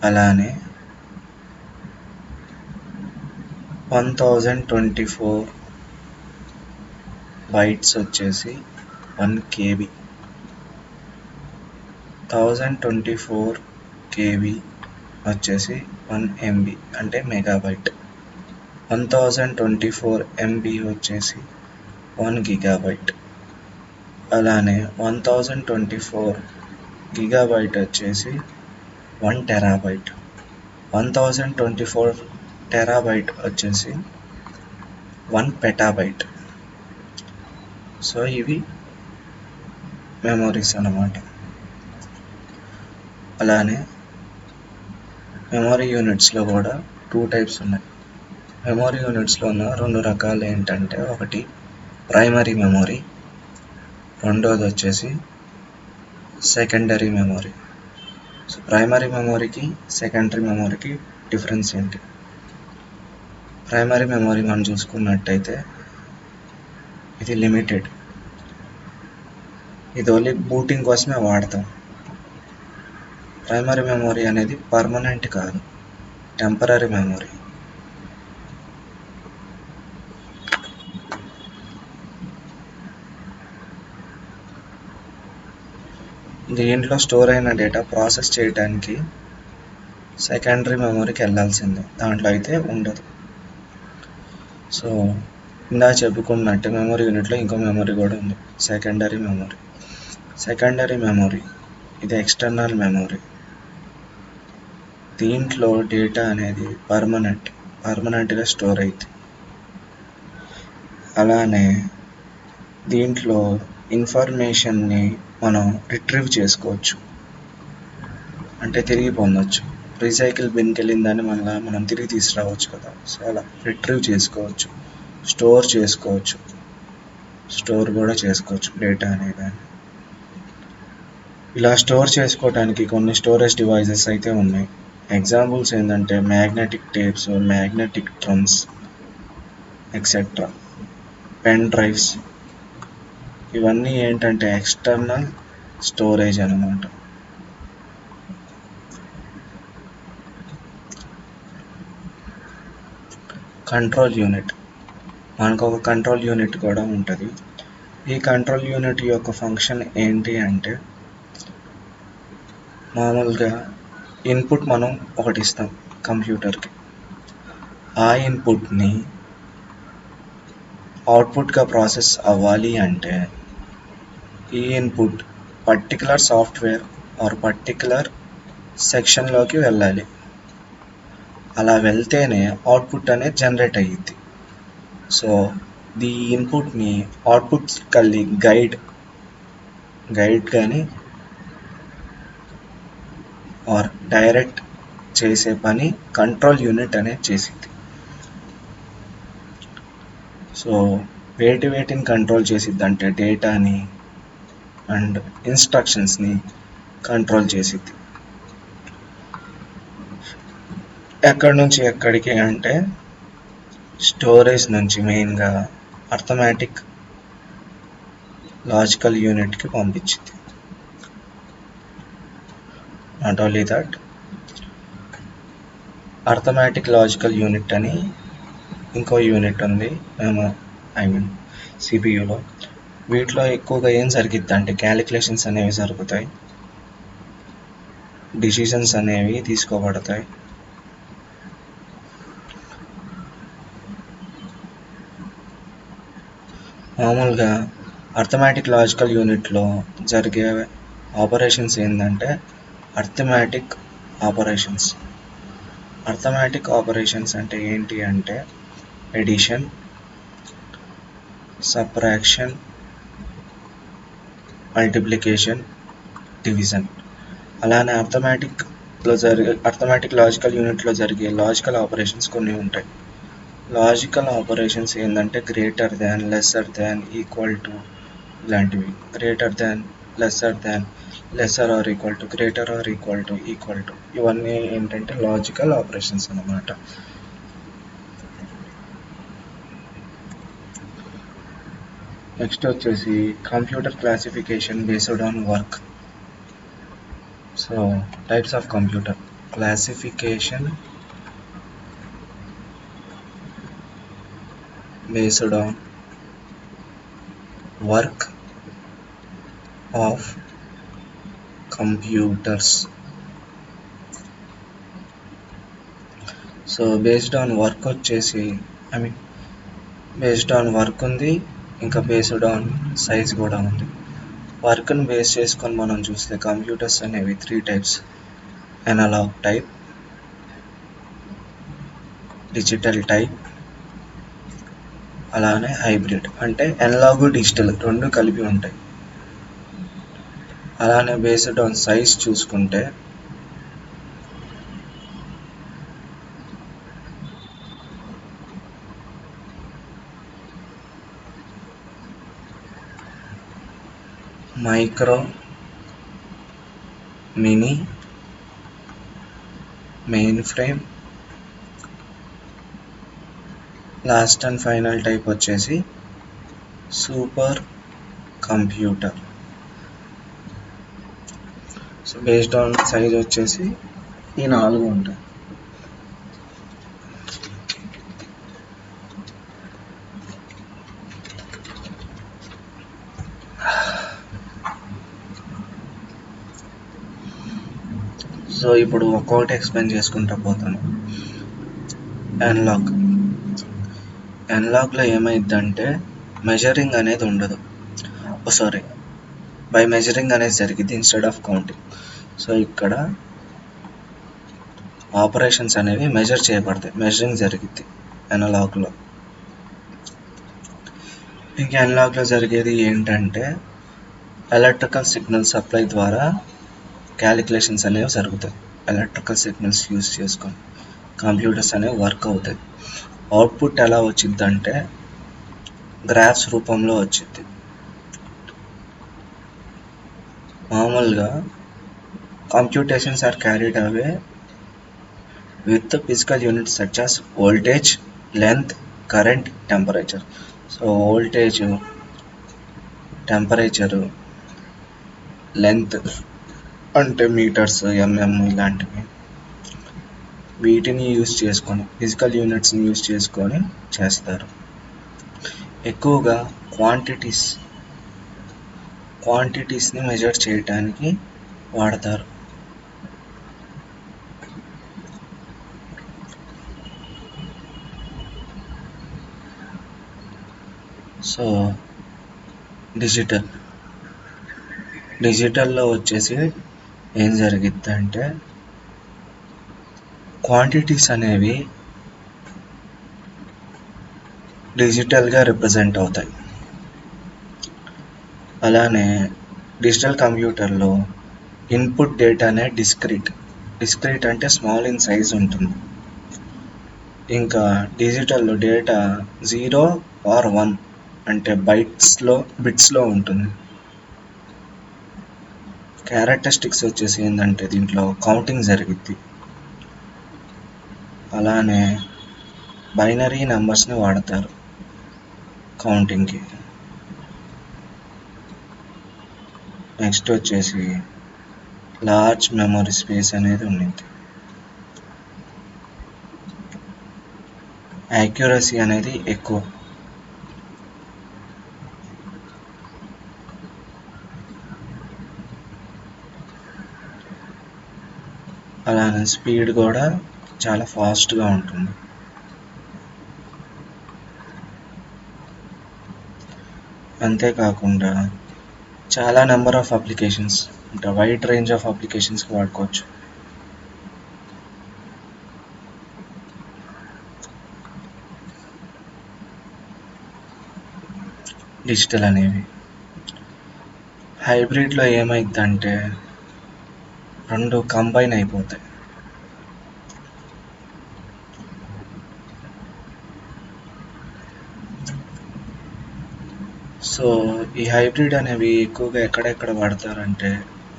అలానే 1024 బైట్స్ వచ్చేసి 1 KB, 1024 KB వచ్చేసి 1 MB అంటే మెగాబైట్, 1024 MB వచ్చేసి 1 గిగాబైట్, అలానే 1024 గిగాబైట్ వచ్చేసి 1 టెరాబైట్, 1024 టెరాబైట్ వచ్చేసి 1 పెటాబైట్. సో ఇవి మెమరీస్ అన్నమాట. అలానే మెమరీ యూనిట్స్లో కూడా 2 టైప్స్ ఉన్నాయి. మెమరీ యూనిట్స్లో ఉన్న 2 రకాలు ఏంటంటే ఒకటి ప్రైమరీ మెమరీ, రెండోది వచ్చేసి సెకండరీ మెమరీ. సో ప్రైమరీ మెమరీకి సెకండరీ మెమరీకి డిఫరెన్స్ ఏంటి? ప్రైమరీ మెమరీ మనం చూసుకున్నట్టయితే ఇది లిమిటెడ్, ఇది ఓన్లీ బూటింగ్ కోసమే వాడతాం. ప్రైమరీ మెమరీ అనేది పర్మనెంట్ కాదు, టెంపరరీ మెమరీ. దీంట్లో స్టోర్ అయిన డేటా ప్రాసెస్ చేయడానికి సెకండరీ మెమరీకి వెళ్ళాల్సిందే, దాంట్లో అయితే ఉండదు. సో ఇందాక చెప్పుకున్నట్టు మెమరీ యూనిట్లో ఇంకో మెమరీ కూడా ఉంది, సెకండరీ మెమరీ. సెకండరీ మెమరీ ఇది ఎక్స్టర్నల్ మెమరీ. దీంట్లో డేటా అనేది పర్మనెంట్గా స్టోర్ అవుతుంది. అలానే దీంట్లో ఇన్ఫర్మేషన్ని మనం రిట్రీవ్ చేసుకోవచ్చు, అంటే తిరిగి పొందొచ్చు. రీసైకిల్ బిన్కి వెళ్ళిన దాన్ని మనం తిరిగి తీసుకురావచ్చు కదా, సో అలా రిట్రీవ్ చేసుకోవచ్చు, స్టోర్ చేసుకోవచ్చు, స్టోర్ కూడా చేసుకోవచ్చు డేటా అనేది. ఇలా స్టోర్ చేసుకోవడానికి కొన్ని స్టోరేజ్ డివైజెస్ అయితే ఉన్నాయి. ఎగ్జాంపుల్స్ ఏంటంటే magnetic tapes, magnetic drums etcetera, pen drives. ఇవన్నీ ఏంటంటే ఎక్స్టర్నల్ స్టోరేజ్ అన్నమాట. కంట్రోల్ యూనిట్, మనకు ఒక కంట్రోల్ యూనిట్ కూడా ఉంటుంది. ఈ కంట్రోల్ యూనిట్ యొక్క ఫంక్షన్ ఏంటి అంటే, మామూలుగా ఇన్పుట్ మనం ఒకటి ఇస్తాం కంప్యూటర్కి, ఆ ఇన్పుట్ని అవుట్పుట్గా ప్రాసెస్ అవ్వాలి అంటే ఈ input particular software or particular సెక్షన్లోకి వెళ్ళాలి. అలా వెళ్తేనే అవుట్పుట్ అనేది జనరేట్ అయ్యిద్ది. సో ఈ ఇన్పుట్ని అవుట్పుట్ కలిగి గైడ్ కానీ ఆర్ డైరెక్ట్ చేసే పని కంట్రోల్ యూనిట్ అనేది చేసిద్ది. సో వేటిని కంట్రోల్ చేసిద్ది అంటే డేటాని అండ్ ఇన్స్ట్రక్షన్స్ని కంట్రోల్ చేసిద్ది. ఎక్కడి నుంచి ఎక్కడికి అంటే స్టోరేజ్ నుంచి మెయిన్గా అర్థమెటిక్ లాజికల్ యూనిట్కి పంపించింది. Not only that, arithmetic logical unit అని ఇంకో యూనిట్ ఉంది సిపియులో. వీటిలో ఎక్కువగా ఏం జరిగిద్ది అంటే క్యాలిక్యులేషన్స్ అనేవి జరుగుతాయి, డిసిషన్స్ అనేవి తీసుకోబడతాయి. మామూలుగా అర్థమెటిక్ లాజికల్ యూనిట్లో జరిగే ఆపరేషన్స్ ఏంటంటే అర్థమెటిక్ ఆపరేషన్స్. అర్థమెటిక్ ఆపరేషన్స్ అంటే ఏంటి అంటే ఎడిషన్, సబ్ట్రాక్షన్, మల్టిప్లికేషన్, డివిజన్. అలానే అర్థమెటిక్ లాజికల్ యూనిట్లో జరిగే లాజికల్ ఆపరేషన్స్ కొన్ని ఉంటాయి. లాజికల్ ఆపరేషన్స్ ఏంటంటే greater than, lesser than, equal to ఇలాంటివి. Greater than, lesser than, lesser or equal to, greater or equal to, equal to, ఇవన్నీ ఏంటంటే లాజికల్ ఆపరేషన్స్ అన్నమాట. నెక్స్ట్ వచ్చేసి computer classification based on work. So types of computer classification based on work of computers. So based on work వచ్చేసి బేస్డ్ ఆన్ వర్క్ ఉంది, ఇంకా బేస్డ్ ఆన్ సైజ్ కూడా ఉంది. వర్క్ని బేస్ చేసుకొని మనం చూస్తే కంప్యూటర్స్ అనేవి 3 types: analog type, digital type, అలానే హైబ్రిడ్. అంటే అనలాగ్ డిజిటల్ రెండు కలిపి ఉంటాయి. అలానే బేస్డ్ ఆన్ సైజ్ చూసుకుంటే micro, mini, mainframe, last and final type వచ్చేసి super computer. So based on size వచ్చేసి ఈ 4 ఉంటాయి. సో ఇప్పుడు ఒక్కొక్కటి ఎక్స్ప్లెయిన్ చేసుకుంటా పోతాను. అనలాగ్లో ఏమైందంటే మెజరింగ్ అనేది ఉండదు, బై మెజరింగ్ అనేది జరిగింది ఇన్స్టెడ్ ఆఫ్ కౌంటింగ్. సో ఇక్కడ ఆపరేషన్స్ అనేవి మెజర్ చేయబడతాయి, మెజరింగ్ జరిగింది అనలాగ్లో. ఇంకా అనలాగ్లో జరిగేది ఏంటంటే ఎలక్ట్రికల్ సిగ్నల్ సప్లై ద్వారా క్యాలిక్యులేషన్స్ అనేవి జరుగుతాయి. ఎలక్ట్రికల్ సిగ్నల్స్ యూజ్ చేసుకొని కంప్యూటర్స్ అనేవి వర్క్ అవుతాయి. అవుట్పుట్ ఎలా వచ్చిందంటే గ్రాఫ్స్ రూపంలో వచ్చింది. మామూలుగా computations are carried away with the physical units such as voltage, length, current, temperature. So voltage, temperature, length అంటే మీటర్స్, ఎంఎం ఇలాంటివి, వీటిని యూజ్ చేసుకొని ఫిజికల్ యూనిట్స్ని యూజ్ చేసుకొని చేస్తారు. ఎక్కువగా క్వాంటిటీస్ని మెజర్ చేయడానికి వాడతారు. సో డిజిటల్లో వచ్చేసి ఏం జరిగిద్దంటే క్వాంటిటీస్ అనేవి డిజిటల్గా రిప్రజెంట్ అవుతాయి. అలానే డిజిటల్ కంప్యూటర్లో ఇన్పుట్ డేటానే డిస్క్రీట్ అంటే స్మాల్ ఇన్ సైజ్ ఉంటుంది. ఇంకా డిజిటల్లో డేటా 0 or 1 అంటే బిట్స్లో ఉంటుంది. క్యారెక్టరిస్టిక్స్ వచ్చేసి ఏంటంటే దీంట్లో కౌంటింగ్ జరిగిద్ది. అలానే బైనరీ నెంబర్స్ని వాడతారు కౌంటింగ్కి. నెక్స్ట్ వచ్చేసి లార్జ్ మెమరీ స్పేస్ అనేది ఉండింది. యాక్యురసీ అనేది ఎక్కువ. అలానే స్పీడ్ కూడా చాలా ఫాస్ట్గా ఉంటుంది. అంతేకాకుండా చాలా నెంబర్ ఆఫ్ అప్లికేషన్స్ అంటే వైడ్ రేంజ్ ఆఫ్ అప్లికేషన్స్కి వాడుకోవచ్చు. డిజిటల్ అనేవి హైబ్రిడ్లో ఏమైందంటే రెండు కంబైన్ అయిపోతాయి. సో ఈ హైబ్రిడ్ అనేవి ఎక్కువగా ఎక్కడెక్కడ వాడతారంటే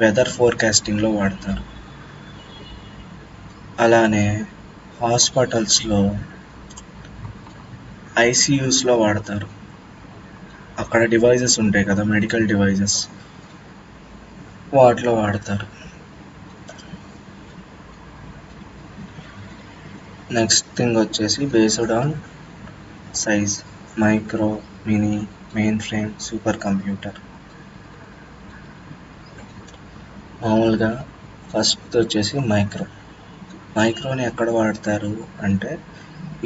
వెదర్ ఫోర్కాస్టింగ్లో వాడతారు. అలానే హాస్పిటల్స్లో ఐసీయూస్లో వాడతారు. అక్కడ డివైజెస్ ఉంటాయి కదా, మెడికల్ డివైజెస్, వాటిలో వాడతారు. నెక్స్ట్ థింగ్ వచ్చేసి based on size, micro, mini, main frame, super computer. మామూలుగా ఫస్ట్ వచ్చేసి మైక్రోని ఎక్కడ వాడతారు అంటే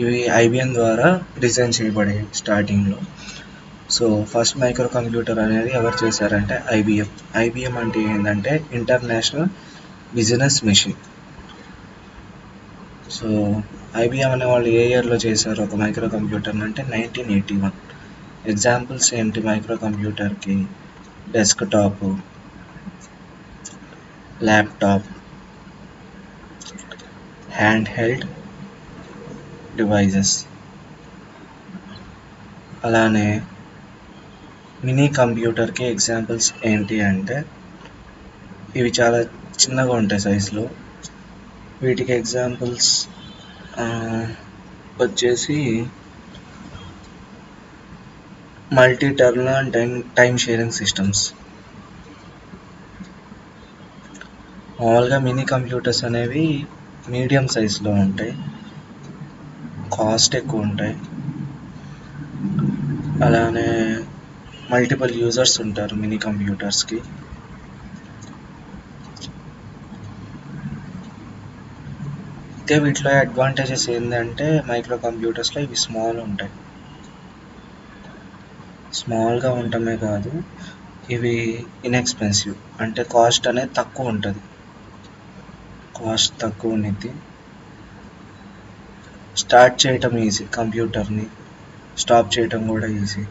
ఇవి ఐబిఎం ద్వారా డిజైన్ చేయబడే స్టార్టింగ్లో. సో ఫస్ట్ మైక్రో కంప్యూటర్ అనేది ఎవరు చేశారంటే ఐబిఎం అంటే ఏంటంటే international business machine. So IBM అనే వాళ్ళు ఏ ఇయర్లో చేశారు ఒక మైక్రో కంప్యూటర్ అంటే 1981. ఎగ్జాంపుల్స్ ఏంటి మైక్రో కంప్యూటర్కి? Desktop, laptop, hand held devices. అలానే మినీ కంప్యూటర్కి ఎగ్జాంపుల్స్ ఏంటి అంటే ఇవి చాలా చిన్నగా ఉంటాయి సైజులో. వీటికి ఎగ్జాంపుల్స్ వచ్చేసి multi terminal time sharing systems. మామూలుగా మినీ కంప్యూటర్స్ అనేవి మీడియం సైజులో ఉంటాయి, కాస్ట్ ఎక్కువ ఉంటాయి. అలానే మల్టిపుల్ యూజర్స్ ఉంటారు మినీ కంప్యూటర్స్కి. అయితే వీటిలో అడ్వాంటేజెస్ ఏంటంటే మైక్రో కంప్యూటర్స్లో ఇవి స్మాల్గా ఉండటమే కాదు, ఇవి ఇన్ఎక్స్పెన్సివ్ అంటే కాస్ట్ అనేది తక్కువ ఉంటుంది. స్టార్ట్ చేయటం ఈజీ, కంప్యూటర్ని స్టాప్ చేయటం కూడా ఈజీ.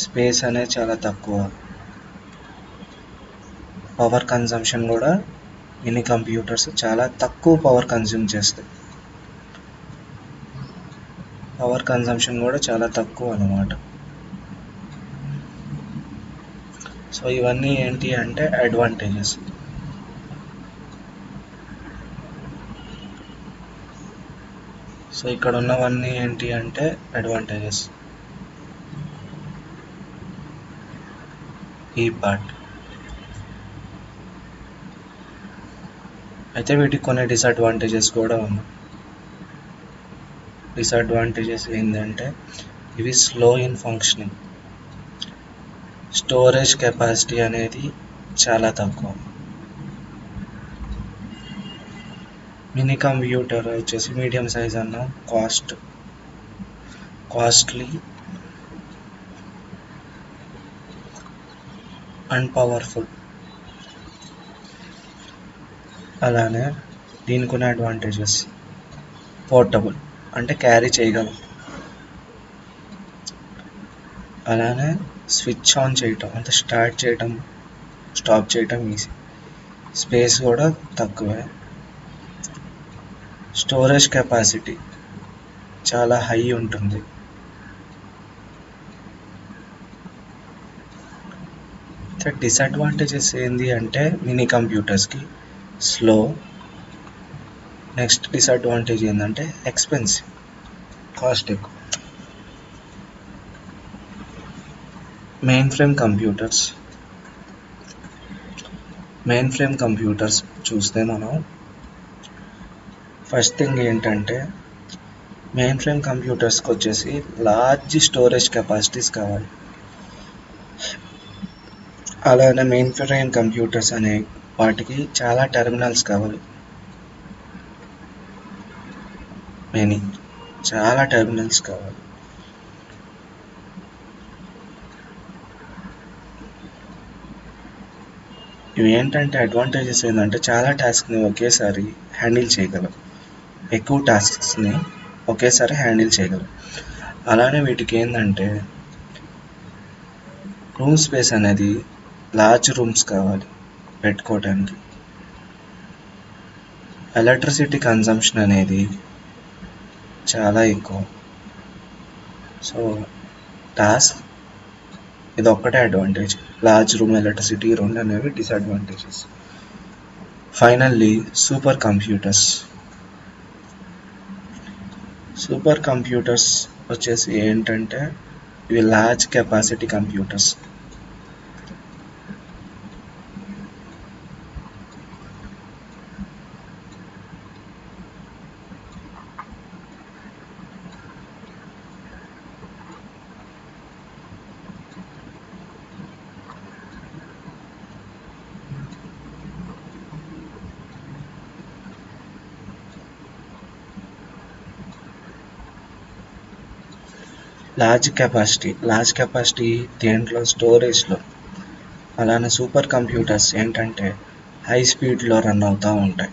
స్పేస్ అనేది చాలా తక్కువ. పవర్ కన్జంప్షన్ కూడా మినీ కంప్యూటర్స్ చాలా తక్కువ పవర్ కన్జ్యూమ్ చేస్తాయి. పవర్ కన్జంప్షన్ కూడా చాలా తక్కువ అన్నమాట. సో ఇవన్నీ ఏంటి అంటే అడ్వాంటేజెస్. సో ఇక్కడ ఉన్నవన్నీ ఏంటి అంటే అడ్వాంటేజెస్. ఈ పార్ట్ అయితే వీటికి కొన్ని డిసడ్వాంటేజెస్ కూడా ఉన్నాయి. డిసడ్వాంటేజెస్ ఏంటంటే ఇవి slow in functioning. Storage capacity అనేది చాలా తక్కువ. మినీ కంప్యూటర్ వచ్చేసి మీడియం సైజ్ అన్న కాస్ట్లీ అండ్ పవర్ఫుల్. అలానే దీనికి ఉన్న అడ్వాంటేజెస్ పోర్టబుల్ అంటే క్యారీ చేయగలం. అలానే స్విచ్ ఆన్ చేయటం అంటే స్టార్ట్ చేయటం స్టాప్ చేయటం ఈజీ. స్పేస్ కూడా తక్కువే. స్టోరేజ్ కెపాసిటీ చాలా హై ఉంటుంది. డిసడ్వాంటేజెస్ ఏంటి అంటే మినీ కంప్యూటర్స్కి స్లో. నెక్స్ట్ డిసడ్వాంటేజ్ ఏంటంటే ఎక్స్పెన్సివ్, కాస్ట్ ఎక్కువ. మెయిన్ ఫ్రేమ్ కంప్యూటర్స్ చూస్తే మనం ఫస్ట్ థింగ్ ఏంటంటే మెయిన్ ఫ్రేమ్ కంప్యూటర్స్కి వచ్చేసి లార్జ్ స్టోరేజ్ కెపాసిటీస్ కావాలి. అలానే మెయిన్ ఫ్రేమ్ కంప్యూటర్స్ అనే వాటికి చాలా టెర్మినల్స్ కావాలి. చాలా టెర్మినల్స్ కావాలి. ఇవి ఏంటంటే అడ్వాంటేజెస్ ఏంటంటే చాలా టాస్క్ని ఒకేసారి హ్యాండిల్ చేయగలం. ఎక్కువ టాస్క్స్ని ఒకేసారి హ్యాండిల్ చేయగలం. అలానే వీటికి ఏంటంటే రూమ్ స్పేస్ అనేది లార్జ్ రూమ్స్ కావాలి పెట్టుకోవడానికి. ఎలక్ట్రిసిటీ కన్జంప్షన్ అనేది చాలా ఎక్కువ. సో ఇది ఒక్కటే అడ్వాంటేజ్. లార్జ్ రూమ్, ఎలక్ట్రిసిటీ రెండు అనేవి డిసడ్వాంటేజెస్. ఫైనల్లీ సూపర్ కంప్యూటర్స్ వచ్చేసి ఏంటంటే ఇవి large capacity computers. Large capacity దేంట్లో స్టోరేజ్లో. అలానే సూపర్ కంప్యూటర్స్ ఏంటంటే హై స్పీడ్లో రన్ అవుతూ ఉంటాయి.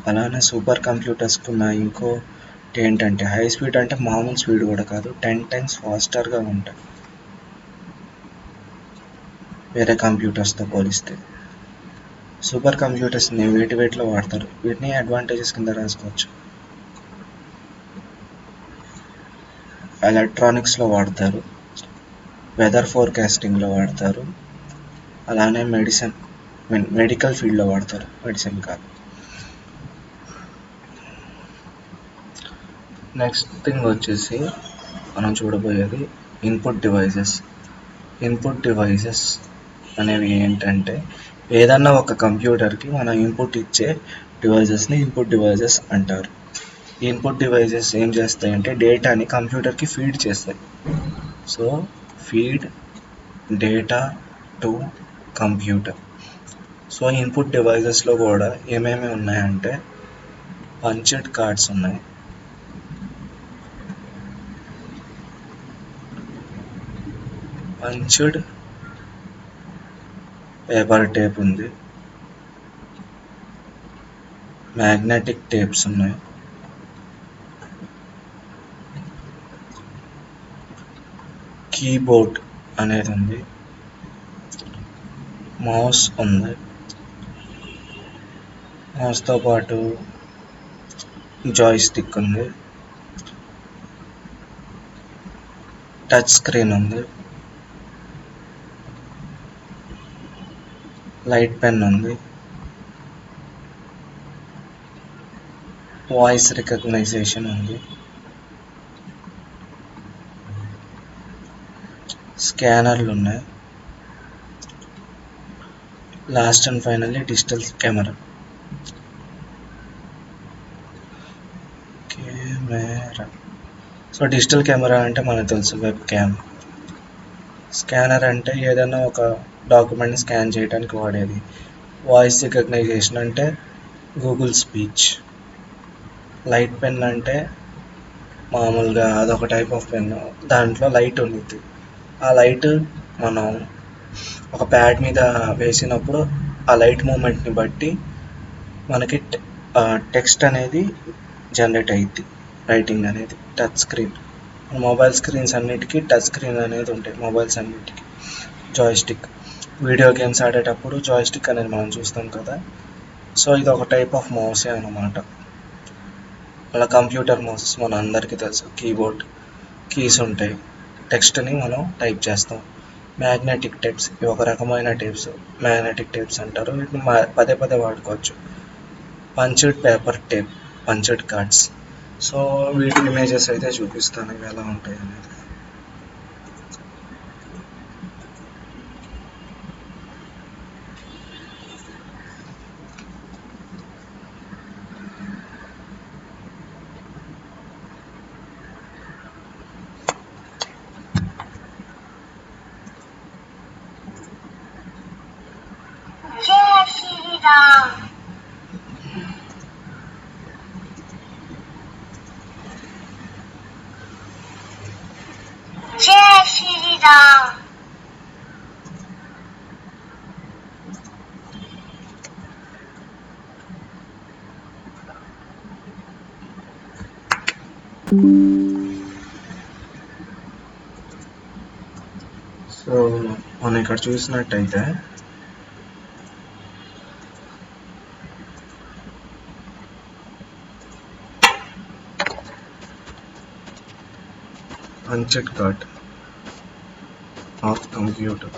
అలానే సూపర్ కంప్యూటర్స్కి ఉన్న ఇంకోటి ఏంటంటే హై స్పీడ్ అంటే మామూలు స్పీడ్ కూడా కాదు, 10 times ఫాస్టర్గా ఉంటాయి వేరే కంప్యూటర్స్తో పోలిస్తే. సూపర్ కంప్యూటర్స్ని వేటిలో వాడతారు, వీటిని అడ్వాంటేజెస్ కింద రాసుకోవచ్చు. ఎలక్ట్రానిక్స్లో వాడతారు, వెదర్ ఫోర్కాస్టింగ్లో వాడతారు, అలానే మెడికల్ ఫీల్డ్లో వాడతారు. మెడిసిన్ కాదు. నెక్స్ట్ థింగ్ వచ్చేసి మనం చూడబోయేది ఇన్పుట్ డివైజెస్ అనేవి ఏంటంటే ఏదన్నా ఒక కంప్యూటర్కి మనం ఇన్పుట్ ఇచ్చే డివైజెస్ని ఇన్పుట్ డివైజెస్ అంటారు. ఈ ఇన్పుట్ డివైజెస్ ఏం చేస్తాయంటే డేటాని కంప్యూటర్కి ఫీడ్ చేస్తాయి. So feed data to computer. So input డివైజెస్లో కూడా ఏమేమి ఉన్నాయంటే పంచ్డ్ కార్డ్స్ ఉన్నాయి, పంచ్డ్ పేపర్ టేప్ ఉంది, మ్యాగ్నెటిక్ టేప్స్ ఉన్నాయి, కీబోర్డ్ అనేది ఉంది, మౌస్ ఉంది, మౌస్తో పాటు జాయ్ స్టిక్ ఉంది, టచ్ స్క్రీన్ ఉంది, లైట్ పెన్ ఉంది, వాయిస్ రికగ్నైజేషన్ ఉంది, స్కానర్లు ఉన్నాయి, last and finally digital camera. So digital camera అంటే మనకు తెలుసు వెబ్ క్యామ్. స్కానర్ అంటే ఏదైనా ఒక డాక్యుమెంట్ని స్కాన్ చేయడానికి వాడేది. వాయిస్ రికగ్నైజేషన్ అంటే గూగుల్ స్పీచ్. లైట్ పెన్ అంటే మామూలుగా అదొక టైప్ ఆఫ్ పెన్, దాంట్లో లైట్ ఉంది. ఆ లైట్ మనం ఒక ప్యాడ్ మీద వేసినప్పుడు ఆ లైట్ మూమెంట్ని బట్టి మనకి టెక్స్ట్ అనేది జనరేట్ అయ్యిద్ది, రైటింగ్ అనేది. టచ్ స్క్రీన్, మొబైల్ స్క్రీన్స్ అన్నిటికీ టచ్ స్క్రీన్ అనేది ఉంటాయి, మొబైల్స్ అన్నిటికీ. జాయ్ స్టిక్, వీడియో గేమ్స్ ఆడేటప్పుడు జాయ్ స్టిక్ అనేది మనం చూస్తాం కదా, సో ఇది ఒక టైప్ ఆఫ్ మౌసే అన్నమాట. అలా కంప్యూటర్ మౌస్ మన అందరికీ తెలుసు. కీబోర్డ్, కీస్ ఉంటాయి, టెక్స్ట్ని మనం టైప్ చేస్తాం. మ్యాగ్నెటిక్ టేప్స్, ఇవి ఒక రకమైన టేప్స్, మ్యాగ్నెటిక్ టేప్స్ అంటారు. వీటిని పదే పదే వాడుకోవచ్చు. Punched paper tape, punched cards. So వీటి ఇమేజెస్ అయితే చూపిస్తాను, ఇవి ఎలా ఉంటాయి అనేది. జై శ్రీరామ్. సో మనం ఇక్కడ చూసినట్టయితే పంచెడ్ కార్డ్ ఆఫ్ కంప్యూటర్.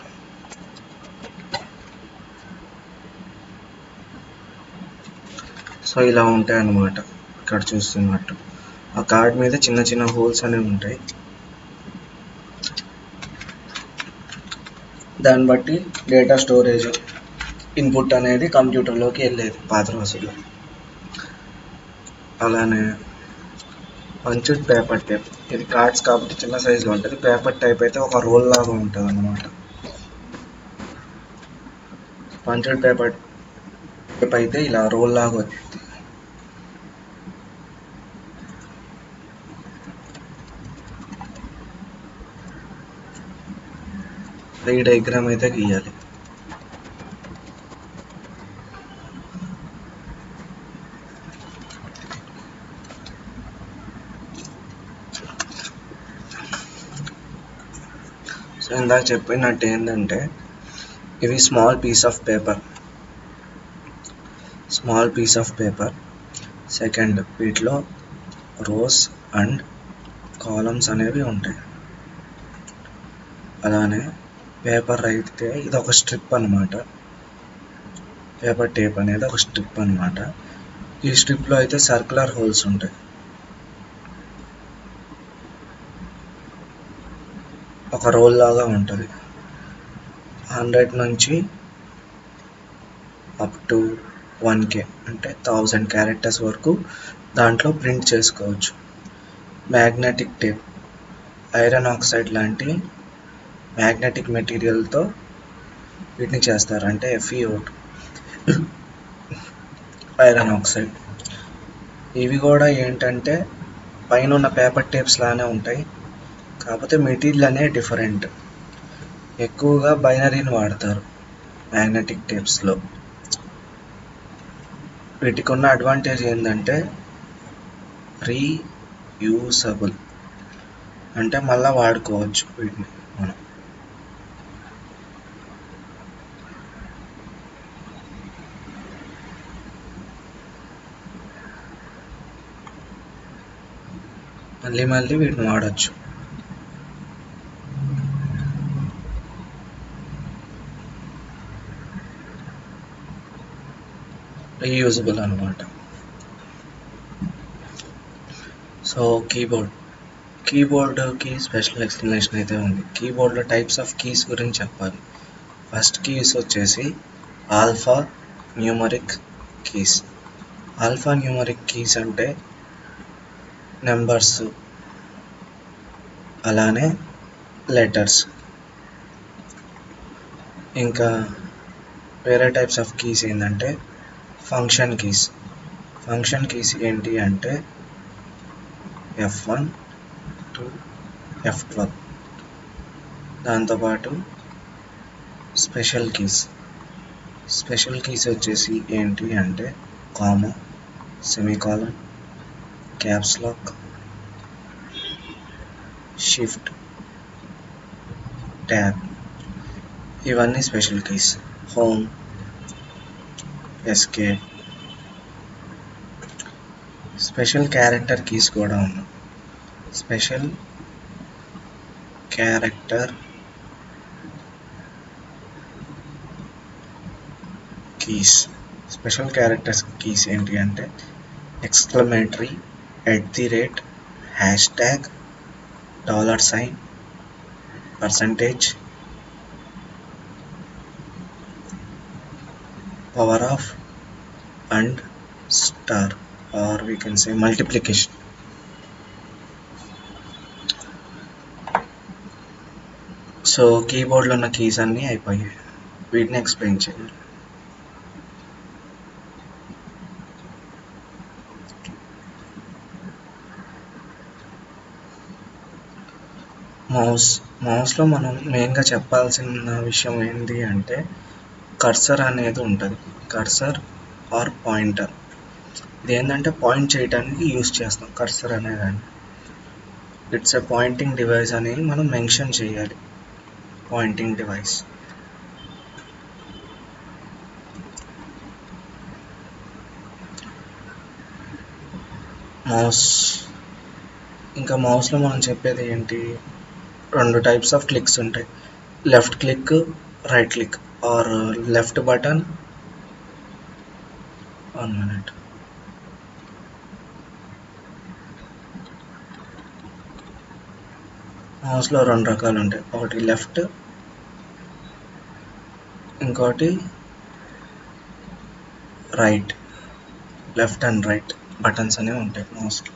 సో ఇలా ఉంటాయి అన్నమాట ఇక్కడ చూస్తున్నట్టు. ఆ కార్డ్ మీద చిన్న చిన్న హోల్స్ అనేవి ఉంటాయి, దాన్ని బట్టి డేటా స్టోరేజ్ ఇన్పుట్ అనేది కంప్యూటర్లోకి వెళ్ళేది పాత రోజుల్లో. అలానే పంచ్డ్ పేపర్ టైప్, ఇది కార్డ్స్ కాబట్టి చిన్న సైజులో ఉంటుంది. పేపర్ టైప్ అయితే ఒక రోల్ లాగా ఉంటుంది అన్నమాట. పంచ్డ్ పేపర్ టైప్ అయితే ఇలా రోల్ లాగా వచ్చింది. ఈ డయాగ్రామ్ అయితే గీయాలి. సో ఇందాక చెప్పినట్టు ఏంటంటే ఇవి small piece of paper. Second, వీటిలో రోస్ అండ్ కాలమ్స్ అనేవి ఉంటాయి. అలానే పేపర్ అయితే ఇది ఒక స్ట్రిప్ అన్నమాట. పేపర్ టేప్ అనేది ఒక స్ట్రిప్ అన్నమాట. ఈ స్ట్రిప్లో అయితే సర్క్యులర్ హోల్స్ ఉంటాయి. ఒక రోల్ లాగా ఉంటుంది. 100 నుంచి అప్ టు 1K అంటే 1000 క్యారెక్టర్స్ వరకు దాంట్లో ప్రింట్ చేసుకోవచ్చు. మ్యాగ్నెటిక్ టేప్, ఐరన్ ఆక్సైడ్ లాంటి మ్యాగ్నెటిక్ మెటీరియల్తో వీటిని చేస్తారు, అంటే FeO2, ఐరన్ ఆక్సైడ్. ఇవి కూడా ఏంటంటే పైన ఉన్న పేపర్ టేప్స్ లానే ఉంటాయి, కాకపోతే మెటీరియల్ అనేది డిఫరెంట్. ఎక్కువగా బైనరీని వాడతారు మ్యాగ్నెటిక్ టేప్స్లో. వీటికి ఉన్న అడ్వాంటేజ్ ఏంటంటే రీయూసబుల్, అంటే మళ్ళీ వాడుకోవచ్చు వీటిని మనం. మళ్ళీ మళ్ళీ వీటిని వాడచ్చు. రీయూజబుల్ అనమాట. సో కీబోర్డ్కి స్పెషల్ ఎక్స్ప్లెనేషన్ అయితే ఉంది. కీబోర్డ్లో టైప్స్ ఆఫ్ కీస్ గురించి చెప్పాలి. ఫస్ట్ కీస్ వచ్చేసి alpha numeric keys. Alpha numeric keys అంటే నెంబర్స్, అలానే లెటర్స్. ఇంకా వేరే టైప్స్ ఆఫ్ కీస్ ఏంటంటే ఫంక్షన్ కీస్. ఫంక్షన్ కీస్ ఏంటి అంటే F1 to F12. దాంతోపాటు స్పెషల్ కీస్ వచ్చేసి ఏంటి అంటే comma, semicolon, caps lock, shift, tab. ఇవన్నీ special keys. Home, escape. Special character keys కూడా ఉన్నాయి. Special character keys. Special characters keys ఏంటి అంటే exclamatory, @ hashtag, $, percentage, power of, and star, or we can say multiplication. So కీబోర్డ్లో ఉన్న కీస్ అన్నీ అయిపోయాయి. వీటిని ఎక్స్ప్లెయిన్ చేయాలి. మౌస్లో మనం మెయిన్గా చెప్పాల్సిన విషయం ఏంటి అంటే కర్సర్ అనేది ఉంటుంది. Cursor or pointer. ఇది ఏంటంటే పాయింట్ చేయడానికి యూజ్ చేస్తాం కర్సర్ అనేదాన్ని. ఇట్స్ ఎ పాయింటింగ్ డివైస్ అని మనం మెన్షన్ చేయాలి. Pointing device. ఇంకా మౌస్లో మనం చెప్పేది ఏంటి, 2 టైప్స్ ఆఫ్ క్లిక్స్ ఉంటాయి. Left click, right click, or left button. 1 minute. మౌస్లో 2 రకాలు ఉంటాయి. ఒకటి లెఫ్ట్, ఇంకోటి right. Left and right buttons అనేవి ఉంటాయి మౌస్లో.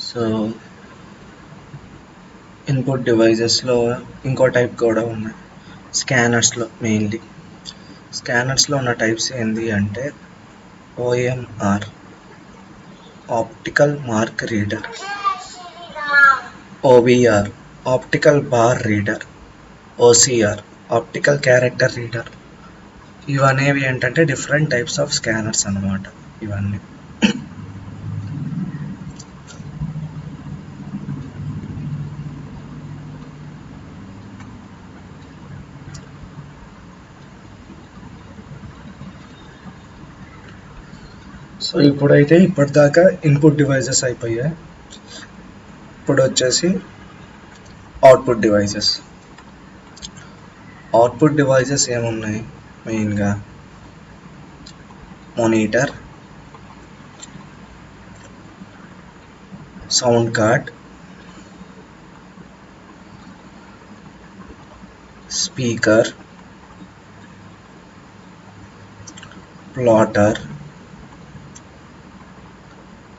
సో ఇన్పుట్ డివైజెస్లో ఇంకో టైప్ కూడా ఉన్నాయి. స్కానర్స్లో మెయిన్లీ. స్కానర్స్లో ఉన్న టైప్స్ ఏంటి అంటే OMR, optical mark reader, OBR, optical bar reader, OCR, optical character reader. ఇవనేవి ఏంటంటే డిఫరెంట్ టైప్స్ ఆఫ్ స్కానర్స్ అన్నమాట ఇవన్నీ. సో ఇప్పటిదాకా ఇన్పుట్ డివైజెస్ అయిపోయాయి. ఇప్పుడు వచ్చేసి అవుట్పుట్ డివైజెస్. అవుట్పుట్ డివైజెస్ ఏమున్నాయి మెయిన్గా monitor, sound card, speaker, platter,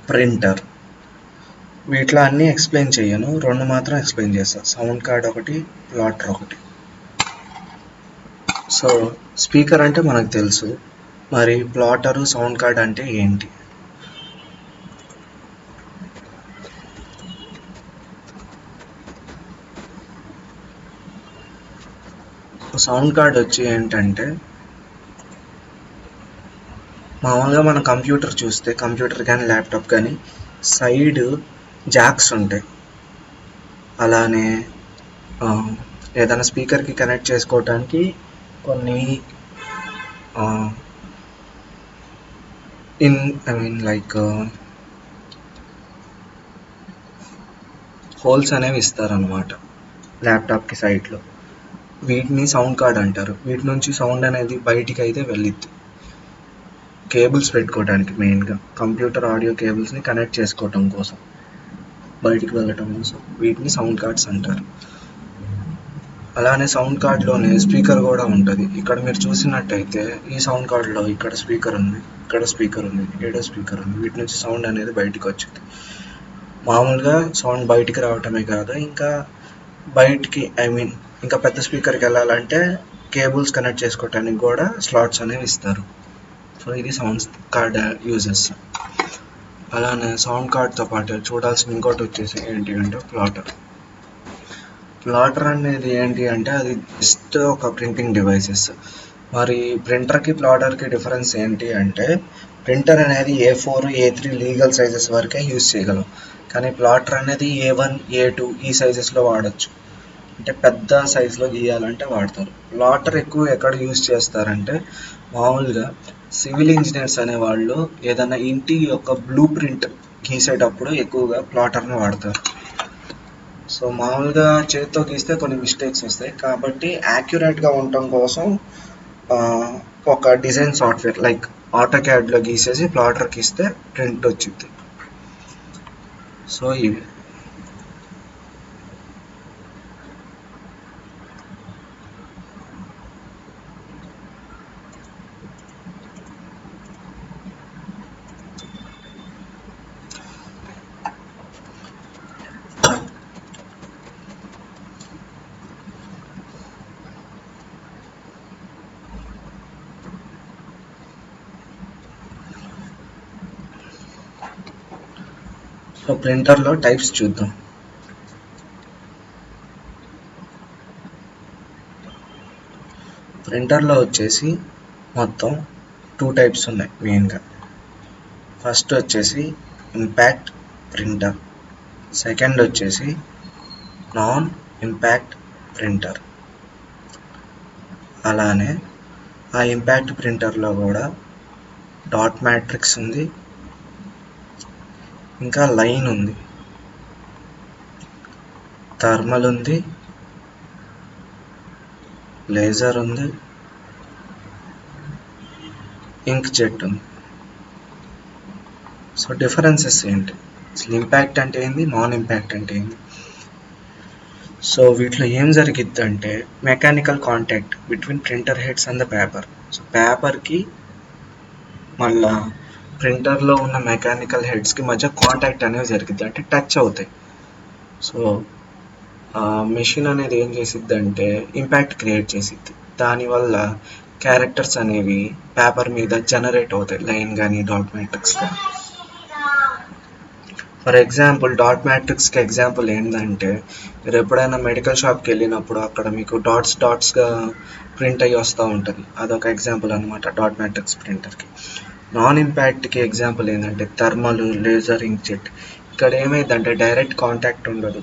printer. వీటిలో అన్నీ ఎక్స్ప్లెయిన్ చేయను, 2 మాత్రం ఎక్స్ప్లెయిన్ చేస్తాను. సౌండ్ కార్డ్ ఒకటి, ప్లాటర్ ఒకటి. సో స్పీకర్ అంటే మనకు తెలుసు, మరి ప్లాటరు, సౌండ్ కార్డ్ అంటే ఏంటి? సౌండ్ కార్డ్ వచ్చి ఏంటంటే మామూలుగా మన కంప్యూటర్ చూస్తే కంప్యూటర్ కానీ ల్యాప్టాప్ కానీ సైడ్ జాక్స్ ఉంటాయి. అలానే ఏదైనా స్పీకర్కి కనెక్ట్ చేసుకోవటానికి కొన్ని లైక్ హోల్స్ అనేవి ఇస్తారనమాట ల్యాప్టాప్కి సైడ్లో. వీటిని సౌండ్ కార్డ్ అంటారు. వీటి నుంచి సౌండ్ అనేది బయటికి అయితే వెళ్ళిద్ది. కేబుల్స్ పెట్టుకోవడానికి మెయిన్గా కంప్యూటర్ ఆడియో కేబుల్స్ని కనెక్ట్ చేసుకోవటం కోసం, బయటికి వెళ్ళటం కోసం వీటిని సౌండ్ కార్డ్స్ అంటారు. అలానే సౌండ్ కార్డ్లోనే స్పీకర్ కూడా ఉంటుంది. ఇక్కడ మీరు చూసినట్టయితే ఈ సౌండ్ కార్డ్లో ఇక్కడ స్పీకర్ ఉంది, ఇక్కడ స్పీకర్ ఉంది, ఏడో స్పీకర్ ఉంది. వీటి నుంచి సౌండ్ అనేది బయటికి వచ్చింది. మామూలుగా సౌండ్ బయటికి రావటమే కాదు, ఇంకా బయటికి ఇంకా పెద్ద స్పీకర్కి వెళ్ళాలంటే కేబుల్స్ కనెక్ట్ చేసుకోవటానికి కూడా స్లాట్స్ అనేవి ఇస్తారు. సో ఇది సౌండ్ కార్డ్ యూజెస్. అలానే సౌండ్ కార్డ్తో పాటు చూడాల్సిన ఇంకోటి వచ్చేసి ఏంటి అంటే ప్లాటర్. ప్లాటర్ అనేది ఏంటి అంటే అది జస్ట్ ఒక ప్రింటింగ్ డివైసెస్. మరి ప్రింటర్కి ప్లాటర్కి డిఫరెన్స్ ఏంటి అంటే ప్రింటర్ అనేది A4 A3 లీగల్ సైజెస్ వరకే యూజ్ చేయగలం, కానీ ప్లాటర్ అనేది A1 A2 ఈ సైజెస్లో వాడచ్చు. అంటే పెద్ద సైజులో గీయాలంటే వాడతారు. ప్లాటర్ ఎక్కువ ఎక్కడ యూజ్ చేస్తారంటే మామూలుగా సివిల్ ఇంజనీర్స్ అనేవాళ్ళు ఏదైనా ఇంటి యొక్క బ్లూ ప్రింట్ గీసేటప్పుడు ఎక్కువగా ప్లాటర్ని వాడతారు. సో మామూలుగా చేతితో గీస్తే కొన్ని మిస్టేక్స్ వస్తాయి, కాబట్టి యాక్యురేట్గా ఉండటం కోసం ఒక డిజైన్ సాఫ్ట్వేర్ లైక్ ఆటోక్యాడ్లో గీసేసి ప్లాటర్కి ఇస్తే ప్రింట్ వచ్చింది. సో ఇవి సో ప్రింటర్లో టైప్స్ చూద్దాం. ప్రింటర్లో వచ్చేసి మొత్తం 2 టైప్స్ ఉన్నాయి మెయిన్గా. ఫస్ట్ వచ్చేసి ఇంపాక్ట్ ప్రింటర్, సెకండ్ వచ్చేసి నాన్ ఇంపాక్ట్ ప్రింటర్. అలానే ఆ ఇంపాక్ట్ ప్రింటర్లో కూడా డాట్ మ్యాట్రిక్స్ ఉంది, ఇంకా లైన్ ఉంది, థర్మల్ ఉంది, లేజర్ ఉంది, ఇంక్ జెట్ ఉంది. సో డిఫరెన్సెస్ ఏంటి, అసలు ఇంపాక్ట్ అంటే ఏంది, నాన్ ఇంపాక్ట్ అంటే ఏంది? సో వీటిలో ఏం జరిగిద్ది అంటే mechanical contact between printer heads and the paper. So పేపర్కి మళ్ళా ప్రింటర్లో ఉన్న మెకానికల్ హెడ్స్కి మధ్య కాంటాక్ట్ అనేది జరిగిద్ది, అంటే టచ్ అవుతాయి. సో మెషిన్ అనేది ఏం చేసిద్ది అంటే ఇంపాక్ట్ క్రియేట్ చేసిద్ది. దానివల్ల క్యారెక్టర్స్ అనేవి పేపర్ మీద జనరేట్ అవుతాయి, లైన్ కానీ డాట్ మ్యాట్రిక్స్ కానీ. ఫర్ ఎగ్జాంపుల్ డాట్ మ్యాట్రిక్స్కి ఎగ్జాంపుల్ ఏంటంటే మీరు ఎప్పుడైనా మెడికల్ షాప్కి వెళ్ళినప్పుడు అక్కడ మీకు డాట్స్గా ప్రింట్ అయ్యి వస్తూ ఉంటుంది, అదొక ఎగ్జాంపుల్ అనమాట డాట్ మ్యాట్రిక్స్ ప్రింటర్కి. నాన్ ఇంపాక్ట్కి ఎగ్జాంపుల్ ఏంటంటే థర్మల్, లేజర్, ఇంక్ జెట్. ఇక్కడ ఏమైందంటే డైరెక్ట్ కాంటాక్ట్ ఉండదు,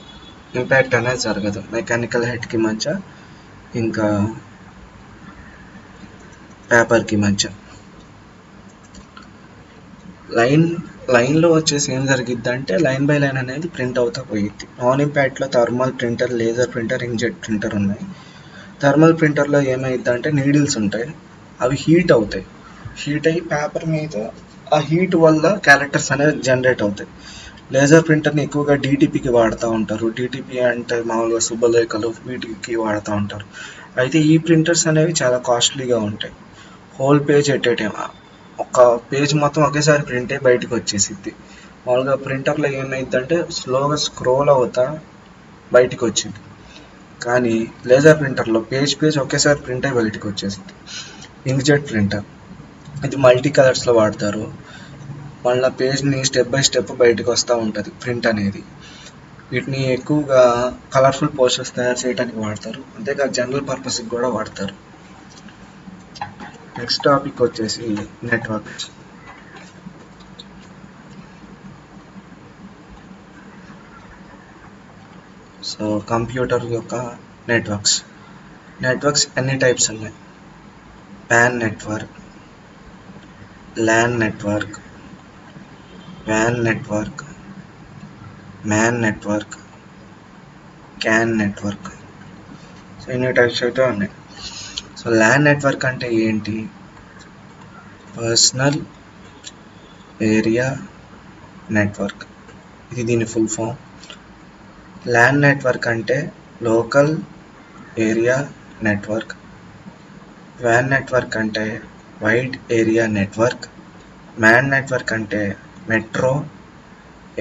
ఇంపాక్ట్ అనేది జరగదు మెకానికల్ హెడ్కి మధ్య ఇంకా పేపర్కి మధ్య. లైన్లో వచ్చేసి ఏం జరిగిద్ది అంటే లైన్ బై లైన్ అనేది ప్రింట్ అవుతా పోయిద్ది. నాన్ ఇంపాక్ట్లో thermal printer, laser printer, inkjet printer ఉన్నాయి. థర్మల్ ప్రింటర్లో ఏమైద్ది అంటే నీడిల్స్ ఉంటాయి, అవి హీట్ అవుతాయి, హీట్ అయ్యి పేపర్ మీద ఆ హీట్ వల్ల క్యారెక్టర్స్ అనేవి జనరేట్ అవుతాయి. లేజర్ ప్రింటర్ని ఎక్కువగా DTPకి వాడుతూ ఉంటారు. DTP అంటే మామూలుగా శుభలేఖలు వీటికి వాడుతూ ఉంటారు. అయితే ఈ ప్రింటర్స్ అనేవి చాలా కాస్ట్లీగా ఉంటాయి. Whole page at a time, ఒక పేజ్ మొత్తం ఒకేసారి ప్రింట్ అయ్యి బయటకు వచ్చేసిద్ది. మామూలుగా ప్రింటర్లో ఏమైందంటే స్లోగా స్క్రోల్ అవుతా బయటకు వచ్చింది, కానీ లేజర్ ప్రింటర్లో పేజ్ ఒకేసారి ప్రింట్ అయ్యి బయటకు వచ్చేసింది. ఇంక్జెట్ ప్రింటర్ ఇది మల్టీ కలర్స్లో వాడతారు, మళ్ళీ పేజ్ని స్టెప్ బై స్టెప్ బయటకు వస్తూ ఉంటుంది ప్రింట్ అనేది. వీటిని ఎక్కువగా కలర్ఫుల్ పోస్టర్స్ తయారు చేయడానికి వాడతారు, అంతేకాదు జనరల్ పర్పస్కి కూడా వాడతారు. నెక్స్ట్ టాపిక్ వచ్చేసి నెట్వర్క్. సో కంప్యూటర్ యొక్క నెట్వర్క్స్ ఎన్ని టైప్స్ ఉన్నాయి? పాన్ నెట్వర్క్, ల్యాన్ నెట్వర్క్, వ్యాన్ network, MAN network, CAN network. So ఇన్ని టైప్స్ అయితే ఉన్నాయి. సో ల్యాన్ నెట్వర్క్ అంటే ఏంటి? పర్సనల్ ఏరియా నెట్వర్క్, ఇది దీని ఫుల్ ఫామ్. ల్యాన్ నెట్వర్క్ అంటే లోకల్ ఏరియా నెట్వర్క్. వ్యాన్ నెట్వర్క్ అంటే wide area network. MAN network అంటే metro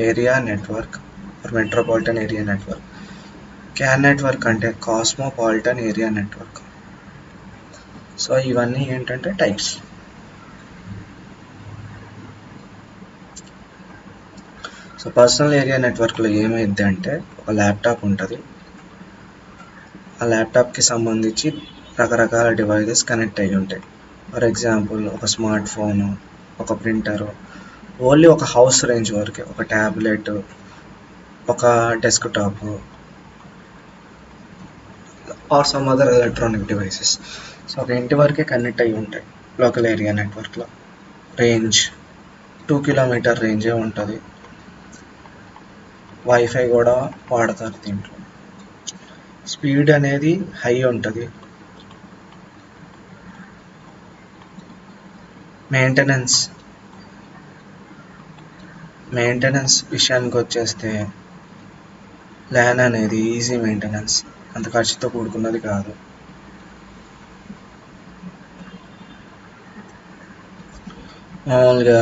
area network or metropolitan area network. CAN network అంటే కాస్మోపాలిటన్ ఏరియా నెట్వర్క్. సో ఇవన్నీ ఏంటంటే టైప్స్. సో పర్సనల్ ఏరియా నెట్వర్క్లో ఏమైంది అంటే ఒక ల్యాప్టాప్ ఉంటుంది. ఆ ల్యాప్టాప్కి సంబంధించి రకరకాల డివైజెస్ కనెక్ట్ అయ్యి ఉంటాయి. ఫర్ ఎగ్జాంపుల్ ఒక స్మార్ట్ ఫోను, ఒక ప్రింటరు, ఓన్లీ ఒక హౌస్ రేంజ్ వరకే, ఒక ట్యాబ్లెట్, ఒక desktop are some other electronic devices. So ఒక ఇంటి వరకే కనెక్ట్ అయ్యి ఉంటాయి లోకల్ ఏరియా నెట్వర్క్లో. రేంజ్ 2 కిలోమీటర్ రేంజే ఉంటుంది. వైఫై కూడా వాడతారు దీంట్లో. స్పీడ్ అనేది హై ఉంటుంది. మెయింటెనెన్స్ విషయానికి వచ్చేస్తే ల్యాన్ అనేది ఈజీ మెయింటెనెన్స్, అంత ఖర్చుతో కూడుకున్నది కాదు. మామూలుగా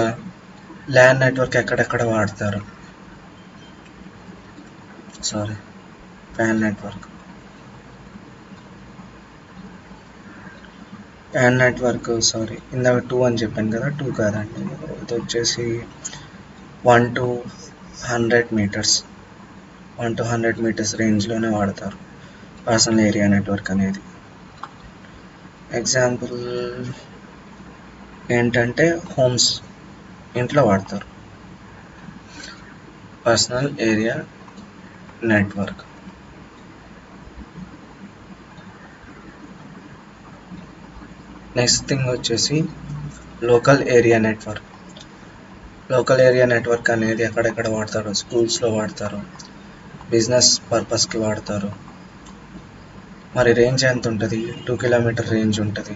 ల్యాన్ నెట్వర్క్ ఎక్కడెక్కడ వాడతారు? ప్యాన్ నెట్వర్క్ ఇందాక 2 అని చెప్పాను కదా, 2 కాదండి, ఇది వచ్చేసి 1 to 100 మీటర్స్ రేంజ్లోనే వాడతారు పర్సనల్ ఏరియా నెట్వర్క్ అనేది. ఎగ్జాంపుల్ ఏంటంటే హోమ్స్, ఇంట్లో వాడతారు personal area network. Next thing వచ్చేసి లోకల్ ఏరియా నెట్వర్క్ అనేది ఎక్కడెక్కడ వాడతారు? స్కూల్స్లో వాడతారు, బిజినెస్ పర్పస్కి వాడతారు. మరి రేంజ్ ఎంత ఉంటుంది? 2 కిలోమీటర్ రేంజ్ ఉంటుంది.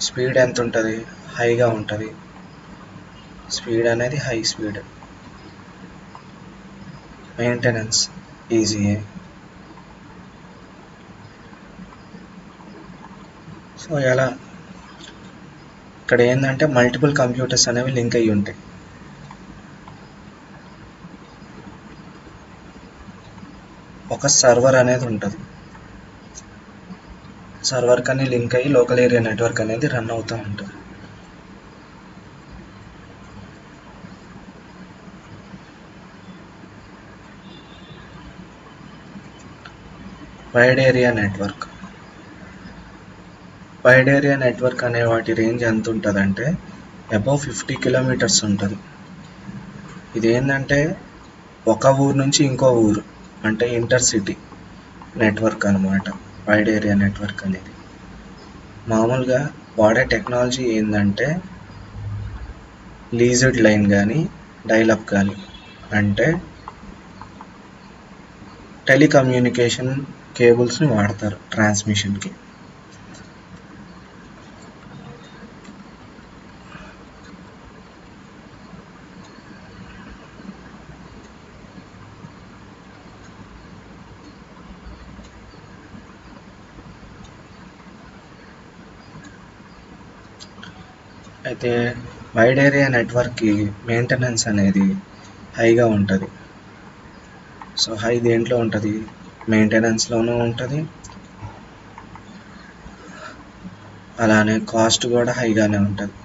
స్పీడ్ ఎంత ఉంటుంది? హైగా ఉంటుంది. స్పీడ్ అనేది హై స్పీడ్. మెయింటెనెన్స్ ఈజీయే. సో ఎలా ఇక్కడ ఏంటంటే మల్టిపుల్ కంప్యూటర్స్ అనేవి లింక్ అయ్యి ఉంటాయి. ఒక సర్వర్ అనేది ఉంటుంది. సర్వర్ కని లింక్ అయ్యి లోకల్ ఏరియా నెట్వర్క్ అనేది రన్ అవుతూ ఉంటుంది. వైడ్ ఏరియా నెట్వర్క్ అనే వాటి రేంజ్ ఎంత ఉంటుంది అంటే అబౌవ్ 50 కిలోమీటర్స్ ఉంటుంది. ఇదేంటంటే ఒక ఊరు నుంచి ఇంకో ఊరు, అంటే ఇంటర్ సిటీ నెట్వర్క్ అనమాట వైడ్ ఏరియా నెట్వర్క్ అనేది. మామూలుగా వాడే టెక్నాలజీ ఏంటంటే లీజ్డ్ లైన్ కానీ డైల్-అప్ కానీ, అంటే టెలికమ్యూనికేషన్ కేబుల్స్ని వాడతారు ట్రాన్స్మిషన్కి. అయితే వైడ్ ఏరియా నెట్వర్క్కి మెయింటెనెన్స్ అనేది హైగా ఉంటుంది. సో హై దేంట్లో ఉంటుంది? మెయింటెనెన్స్లోనూ ఉంటుంది, అలానే కాస్ట్ కూడా హైగానే ఉంటుంది.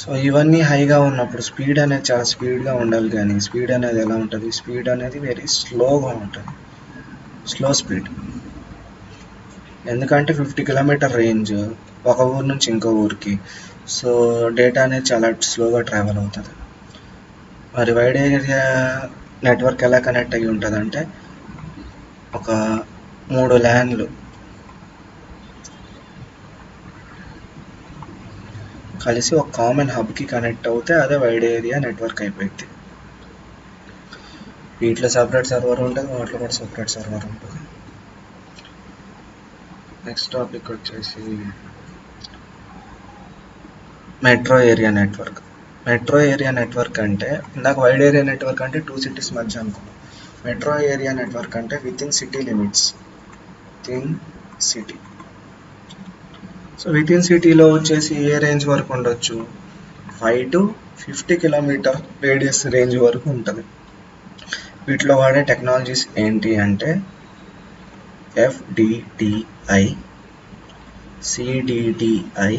సో ఇవన్నీ హైగా ఉన్నప్పుడు స్పీడ్ అనేది చాలా స్పీడ్గా ఉండాలి, కానీ స్పీడ్ అనేది ఎలా ఉంటుంది? స్పీడ్ అనేది వెరీ స్లోగా ఉంటుంది, స్లో స్పీడ్. ఎందుకంటే 50 కిలోమీటర్ రేంజ్, ఒక ఊరు నుంచి ఇంకో ఊరికి. సో డేటా అనేది చాలా స్లోగా ట్రావెల్ అవుతుంది. మరి వైడ్ ఏరియా నెట్వర్క్ ఎలా కనెక్ట్ అయ్యి ఉంటుంది అంటే ఒక 3 ల్యాన్లు కలిసి ఒక కామన్ హబ్కి కనెక్ట్ అవుతే అదే వైడ్ ఏరియా నెట్వర్క్ అయిపోయింది. వీటిలో సపరేట్ సర్వర్ ఉంటుంది, వాటిలో కూడా సపరేట్ సర్వర్ ఉంటుంది. నెక్స్ట్ టాపిక్ వచ్చేసి metro area network. Metro area network అంటే ఇందాక వైడ్ ఏరియా నెట్వర్క్ అంటే 2 cities మధ్య అనుకున్నాం. మెట్రో ఏరియా నెట్వర్క్ అంటే with in city limits, with city. So with in సిటీలో వచ్చేసి ఏ రేంజ్ వరకు ఉండొచ్చు, 5 to 50 కిలోమీటర్ రేడియస్ రేంజ్ వరకు ఉంటుంది. వీటిలో వాడే టెక్నాలజీస్ ఏంటి అంటే FDDI, CDDI,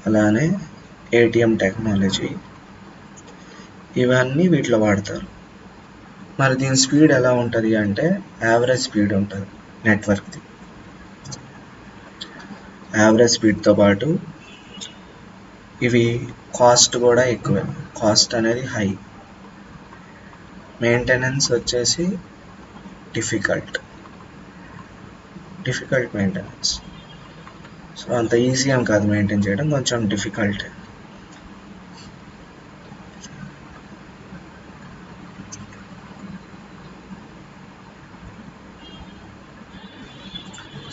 అలానే ATM టెక్నాలజీ, ఇవన్నీ వీటిలో వాడతారు. మరి దీని స్పీడ్ ఎలా ఉంటుంది అంటే యావరేజ్ స్పీడ్ ఉంటుంది నెట్వర్క్ది. యావరేజ్ స్పీడ్తో పాటు ఇవి కాస్ట్ కూడా ఎక్కువే, కాస్ట్ అనేది హై, మెయింటెనెన్స్ వచ్చేసి డిఫికల్ట్ మెయింటెనెన్స్. సో అంత ఈజీ ఏం కాదు మెయింటైన్ చేయడం, కొంచెం డిఫికల్ట్.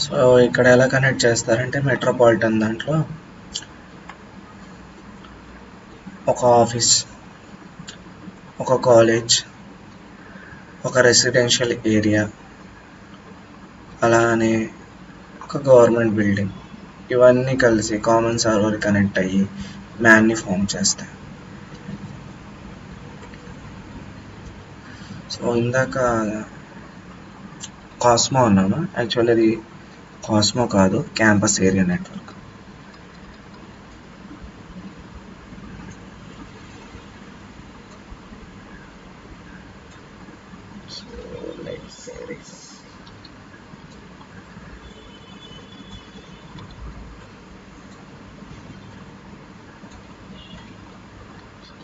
సో ఇక్కడ ఎలా కనెక్ట్ చేస్తారంటే మెట్రోపాలిటన్ దాంట్లో ఒక ఆఫీస్, ఒక కాలేజ్, ఒక రెసిడెన్షియల్ ఏరియా, అలానే ఒక గవర్నమెంట్ బిల్డింగ్, ఇవన్నీ కలిసి కామన్ సర్వర్ కనెక్ట్ అయ్యి మ్యాన్ని ఫామ్ చేస్తాయి. సో ఇందాక కాస్మో అన్నాను, యాక్చువల్లీ అది కాస్మో కాదు, క్యాంపస్ ఏరియా నెట్వర్క్.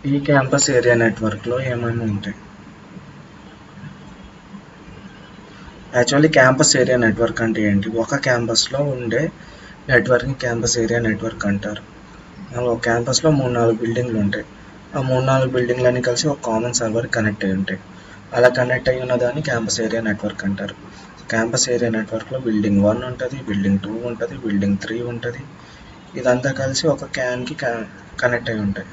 ఈ క్యాంపస్ ఏరియా నెట్వర్క్లో ఏమైనా ఉంటాయి. యాక్చువల్లీ క్యాంపస్ ఏరియా నెట్వర్క్ అంటే ఏంటి, ఒక క్యాంపస్లో ఉండే నెట్వర్క్ని క్యాంపస్ ఏరియా నెట్వర్క్ అంటారు. ఒక క్యాంపస్లో 3-4 బిల్డింగ్లు ఉంటాయి. ఆ 3-4 బిల్డింగ్లన్నీ కలిసి ఒక కామన్ సర్వర్ కనెక్ట్ అయి ఉంటాయి. అలా కనెక్ట్ అయి ఉన్నదాన్ని క్యాంపస్ ఏరియా నెట్వర్క్ అంటారు. క్యాంపస్ ఏరియా నెట్వర్క్లో బిల్డింగ్ 1 ఉంటుంది, బిల్డింగ్ 2 ఉంటుంది, బిల్డింగ్ 3 ఉంటుంది. ఇదంతా కలిసి ఒక క్యాన్కి కనెక్ట్ అయి ఉంటాయి.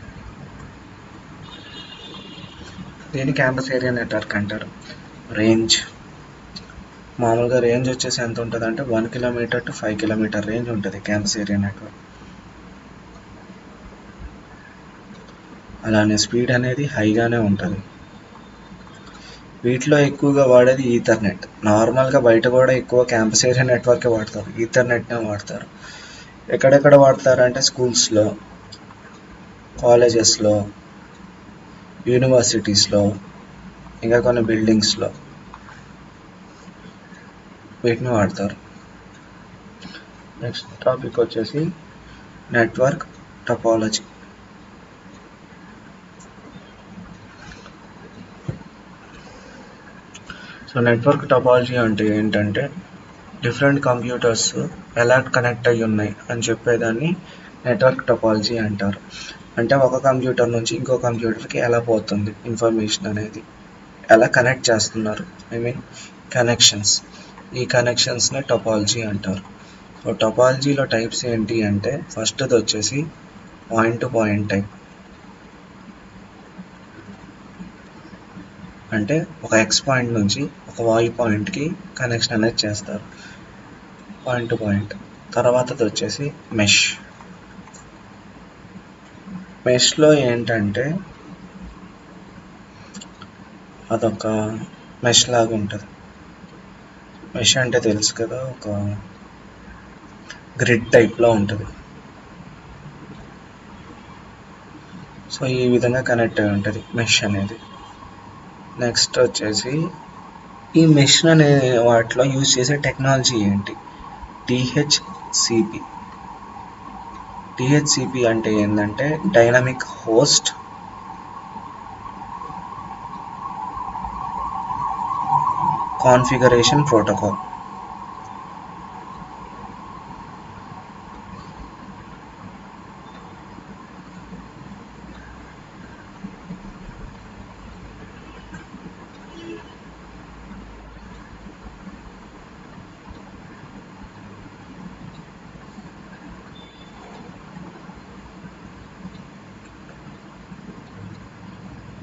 దీన్ని క్యాంపస్ ఏరియా నెట్వర్క్ అంటారు. రేంజ్ మామూలుగా రేంజ్ వచ్చేసి ఎంత ఉంటుంది అంటే 1 కిలోమీటర్ to 5 కిలోమీటర్ రేంజ్ ఉంటుంది క్యాంపస్ ఏరియా నెట్వర్క్. అలానే స్పీడ్ అనేది హైగానే ఉంటుంది. వీటిలో ఎక్కువగా వాడేది ఈథర్నెట్. నార్మల్గా బయట కూడా ఎక్కువ క్యాంపస్ ఏరియా నెట్వర్కే వాడతారు, ఈథర్నెట్నే వాడతారు. ఎక్కడెక్కడ వాడతారంటే స్కూల్స్లో, కాలేజెస్లో, యూనివర్సిటీస్లో, ఇంకా కొన్ని బిల్డింగ్స్లో వీటిని వాడతారు. నెక్స్ట్ టాపిక్ వచ్చేసి నెట్వర్క్ టపాలజీ. సో నెట్వర్క్ టపాలజీ అంటే ఏంటంటే డిఫరెంట్ కంప్యూటర్స్ ఎలా కనెక్ట్ అయ్యి ఉన్నాయి అని చెప్పేదాన్ని నెట్వర్క్ టపాలజీ అంటారు. అంటే ఒక కంప్యూటర్ నుంచి ఇంకో కంప్యూటర్కి ఎలా పోతుంది ఇన్ఫర్మేషన్ అనేది, ఎలా కనెక్ట్ చేస్తున్నారు, కనెక్షన్స్. ఈ కనెక్షన్స్నే టపాలజీ అంటారు. సో టపాలజీలో టైప్స్ ఏంటి అంటే ఫస్ట్ది వచ్చేసి పాయింట్ టు పాయింట్ టైప్. అంటే ఒక ఎక్స్ పాయింట్ నుంచి ఒక వై పాయింట్కి కనెక్షన్ అనేది చేస్తారు, పాయింట్ టు పాయింట్. తర్వాతది వచ్చేసి మెష్. మెష్లో ఏంటంటే అదొక మెష్ లాగా ఉంటుంది. మెష్ అంటే తెలుసు కదా, ఒక గ్రిడ్ టైప్లో ఉంటుంది. సో ఈ విధంగా కనెక్ట్ అయి ఉంటుంది మెష్ అనేది. నెక్స్ట్ వచ్చేసి ఈ మెష్ అనే వాటిలో యూజ్ చేసే టెక్నాలజీ ఏంటి, డిహెచ్సిపి. డిహెచ్సిపి అంటే ఏంటంటే dynamic host Configuration protocol.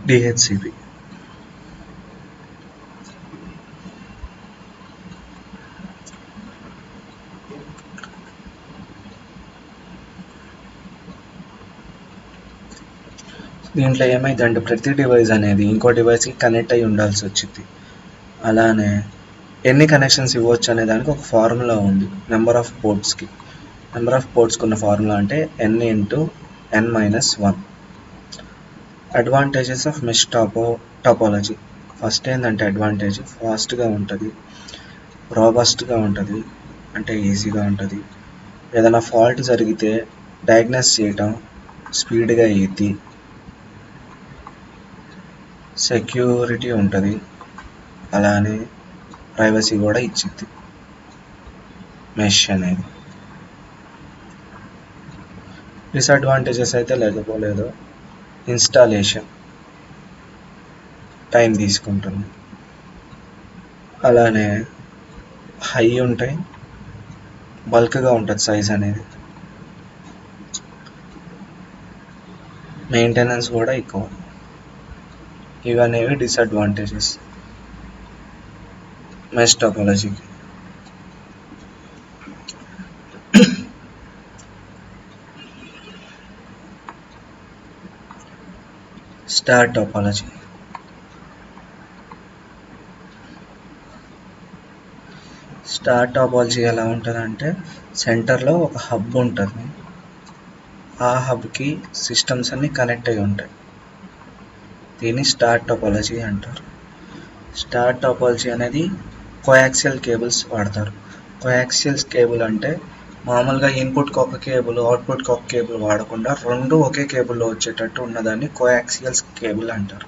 DHCP. దీంట్లో ఏమైందంటే ప్రతి డివైస్ అనేది ఇంకో డివైస్కి కనెక్ట్ అయ్యి ఉండాల్సి వచ్చింది. అలానే ఎన్ని కనెక్షన్స్ ఇవ్వచ్చు అనే దానికి ఒక ఫార్ములా ఉంది. నెంబర్ ఆఫ్ పోర్ట్స్కి ఉన్న ఫార్ములా అంటే n/n-1. Advantages of mesh topology. First ఏంటంటే అడ్వాంటేజ్ ఫాస్ట్గా ఉంటుంది, రాబస్ట్గా ఉంటుంది, అంటే ఈజీగా ఉంటుంది. ఏదైనా ఫాల్ట్ జరిగితే డయాగ్నోస్ చేయటం స్పీడ్గా అయ్యిద్ది. సెక్యూరిటీ ఉంటుంది, అలానే ప్రైవసీ కూడా ఇచ్చిద్ది మెష్ అనేది. డిసడ్వాంటేజెస్ అయితే లేకపోలేదు. ఇన్స్టాలేషన్ టైం తీసుకుంటుంది, అలానే హై ఉంటాయి, బల్క్గా ఉంటుంది సైజ్ అనేది, మెయింటెనెన్స్ కూడా ఎక్కువ. ఇవనేవి డిసడ్వాంటేజెస్ మెష్ టాపోలజీకి. స్టార్ టాపోలజీ. స్టార్ టాపోలజీ ఎలా ఉంటుందంటే సెంటర్లో ఒక హబ్ ఉంటుంది, ఆ హబ్కి సిస్టమ్స్ అన్నీ కనెక్ట్ అయి ఉంటాయి. దీన్ని స్టార్ టాపోలజీ అంటారు. స్టార్ టాపోలజీ అనేది కోయాక్సియల్ కేబుల్స్ వాడతారు. కోయాక్సియల్ కేబుల్ అంటే మామూలుగా ఇన్పుట్కి ఒక కేబుల్, అవుట్పుట్కి ఒక కేబుల్ వాడకుండా రెండు ఒకే కేబుల్లో వచ్చేటట్టు ఉన్నదాన్ని కోయాక్సియల్ కేబుల్ అంటారు.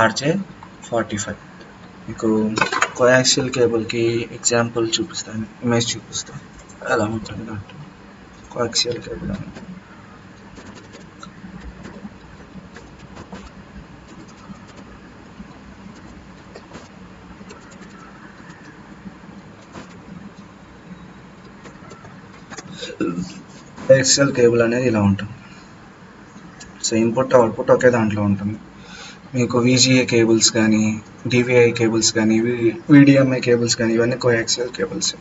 RJ45. మీకు కోయాక్సియల్ కేబుల్కి ఎగ్జాంపుల్ చూపిస్తాను, ఇమేజ్ చూపిస్తాను ఎలా ఉంటుంది అంటే. కోయాక్సియల్ కేబుల్ అంటే కోయాక్సియల్ కేబుల్ అనేది ఇలా ఉంటుంది. సో ఇన్పుట్ అవుట్పుట్ ఒకే దాంట్లో ఉంటుంది. మీకు VGA కేబుల్స్ కానీ, DVI కేబుల్స్ కానీ, VDMI కేబుల్స్ కానీ ఇవన్నీ coaxial cables.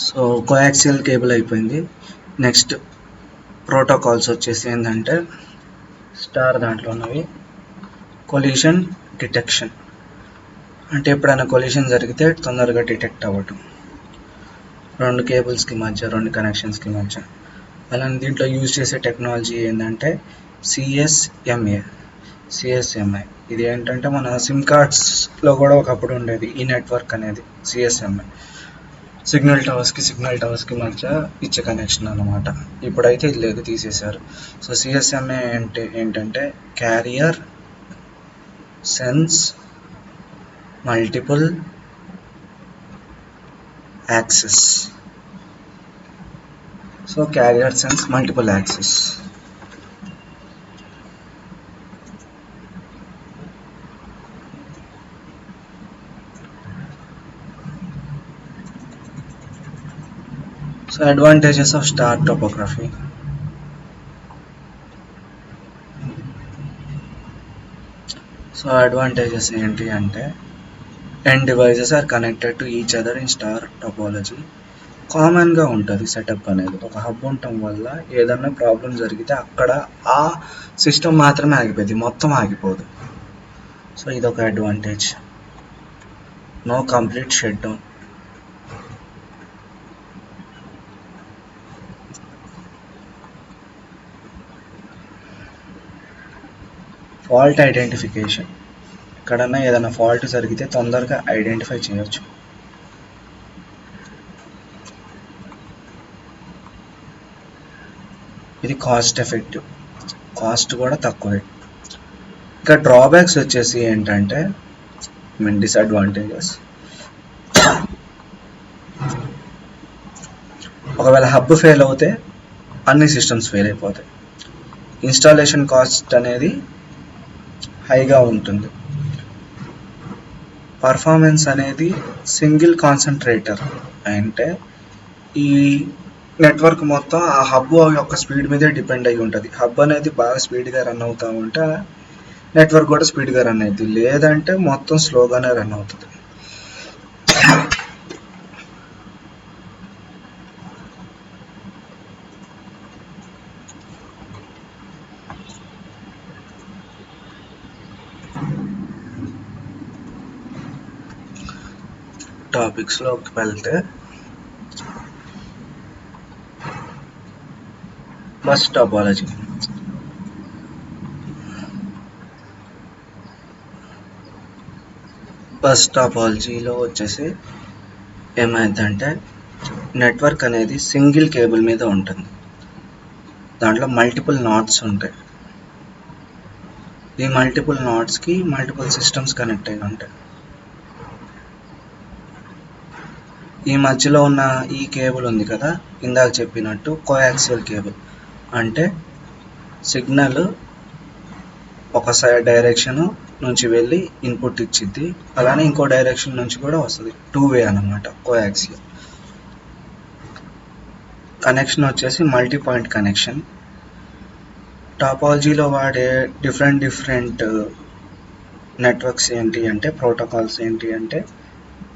So coaxial cable అయిపోయింది. నెక్స్ట్ ప్రోటోకాల్స్ వచ్చేసి ఏంటంటే స్టార్ దాంట్లో ఉన్నవి కొలిషన్ డిటెక్షన్, అంటే ఎప్పుడైనా కొలిషన్ జరిగితే తొందరగా డిటెక్ట్ అవ్వటం రెండు కేబుల్స్కి మధ్య, రెండు కనెక్షన్స్కి మధ్య. అలానే దీంట్లో యూజ్ చేసే టెక్నాలజీ ఏంటంటే సిఎస్ఎంఐ. ఇది ఏంటంటే మన సిమ్ కార్డ్స్లో కూడా ఒకప్పుడు ఉండేది ఈ నెట్వర్క్ అనేది. సిఎస్ఎంఐ సిగ్నల్ టవర్స్కి మధ్య ఇచ్చే కనెక్షన్ అన్నమాట. ఇప్పుడైతే ఇది లేదు, తీసేశారు. సో సిఎస్ఎంఏ అంటే ఏంటంటే carrier sense multiple access. So carrier sense multiple access. So advantages of star topography. So advantages ఏంటి అంటే end devices are connected to each other in star topology. కామన్గా ఉంటుంది సెటప్ అనేది. ఒక హబ్ ఉండటం వల్ల ఏదన్నా ప్రాబ్లం జరిగితే అక్కడ ఆ సిస్టమ్ మాత్రమే ఆగిపోయింది, మొత్తం ఆగిపోదు. సో ఇదొక advantage. No complete shut down. Fault identification. ఎక్కడన్నా ఏదైనా ఫాల్ట్ జరిగితే తొందరగా ఐడెంటిఫై చేయొచ్చు. ఇది కాస్ట్ ఎఫెక్టివ్, కాస్ట్ కూడా తక్కువే. ఇక డ్రాబ్యాక్స్ వచ్చేసి ఏంటంటే డిసడ్వాంటేజెస్. ఒకవేళ హబ్ ఫెయిల్ అవుతే అన్ని సిస్టమ్స్ ఫెయిల్ అయిపోతాయి. ఇన్స్టాలేషన్ కాస్ట్ అనేది హైగా ఉంటుంది. పర్ఫార్మెన్స్ అనేది సింగిల్ కాన్సన్ట్రేటర్ అంటే ఈ నెట్వర్క్ మొత్తం ఆ హబ్ యొక్క స్పీడ్ మీదే డిపెండ్ అయి ఉంటుంది. హబ్ అనేది బాగా స్పీడ్గా రన్ అవుతూ ఉంటే నెట్వర్క్ కూడా స్పీడ్గా రన్ అవుతుంది, లేదంటే మొత్తం స్లోగానే రన్ అవుతుంది. టాపిక్స్లోకి వెళ్తే బస్ టాపాలజీ. బస్ టాపాలజీలో వచ్చేసి ఏమైందంటే నెట్వర్క్ అనేది సింగిల్ కేబుల్ మీద ఉంటుంది. దాంట్లో మల్టిపుల్ నాట్స్ ఉంటాయి. ఈ మల్టిపుల్ నాట్స్కి మల్టిపుల్ సిస్టమ్స్ కనెక్ట్ అయి ఉంటాయి. ఈ మధ్యలో ఉన్న ఈ కేబుల్ ఉంది కదా, ఇందాక చెప్పినట్టు కోయాక్సియల్ కేబుల్. అంటే సిగ్నల్ ఒక సైడ్ డైరెక్షన్ నుంచి వెళ్ళి ఇన్పుట్ ఇచ్చిద్ది, అలానే ఇంకో డైరెక్షన్ నుంచి కూడా వస్తుంది. 2-వే అన్నమాట కోయాక్సియల్. కనెక్షన్ వచ్చేసి మల్టీ పాయింట్ కనెక్షన్. టాపాలజీలో వాడే డిఫరెంట్ నెట్వర్క్స్ ఏంటి అంటే, ప్రోటోకాల్స్ ఏంటి అంటే,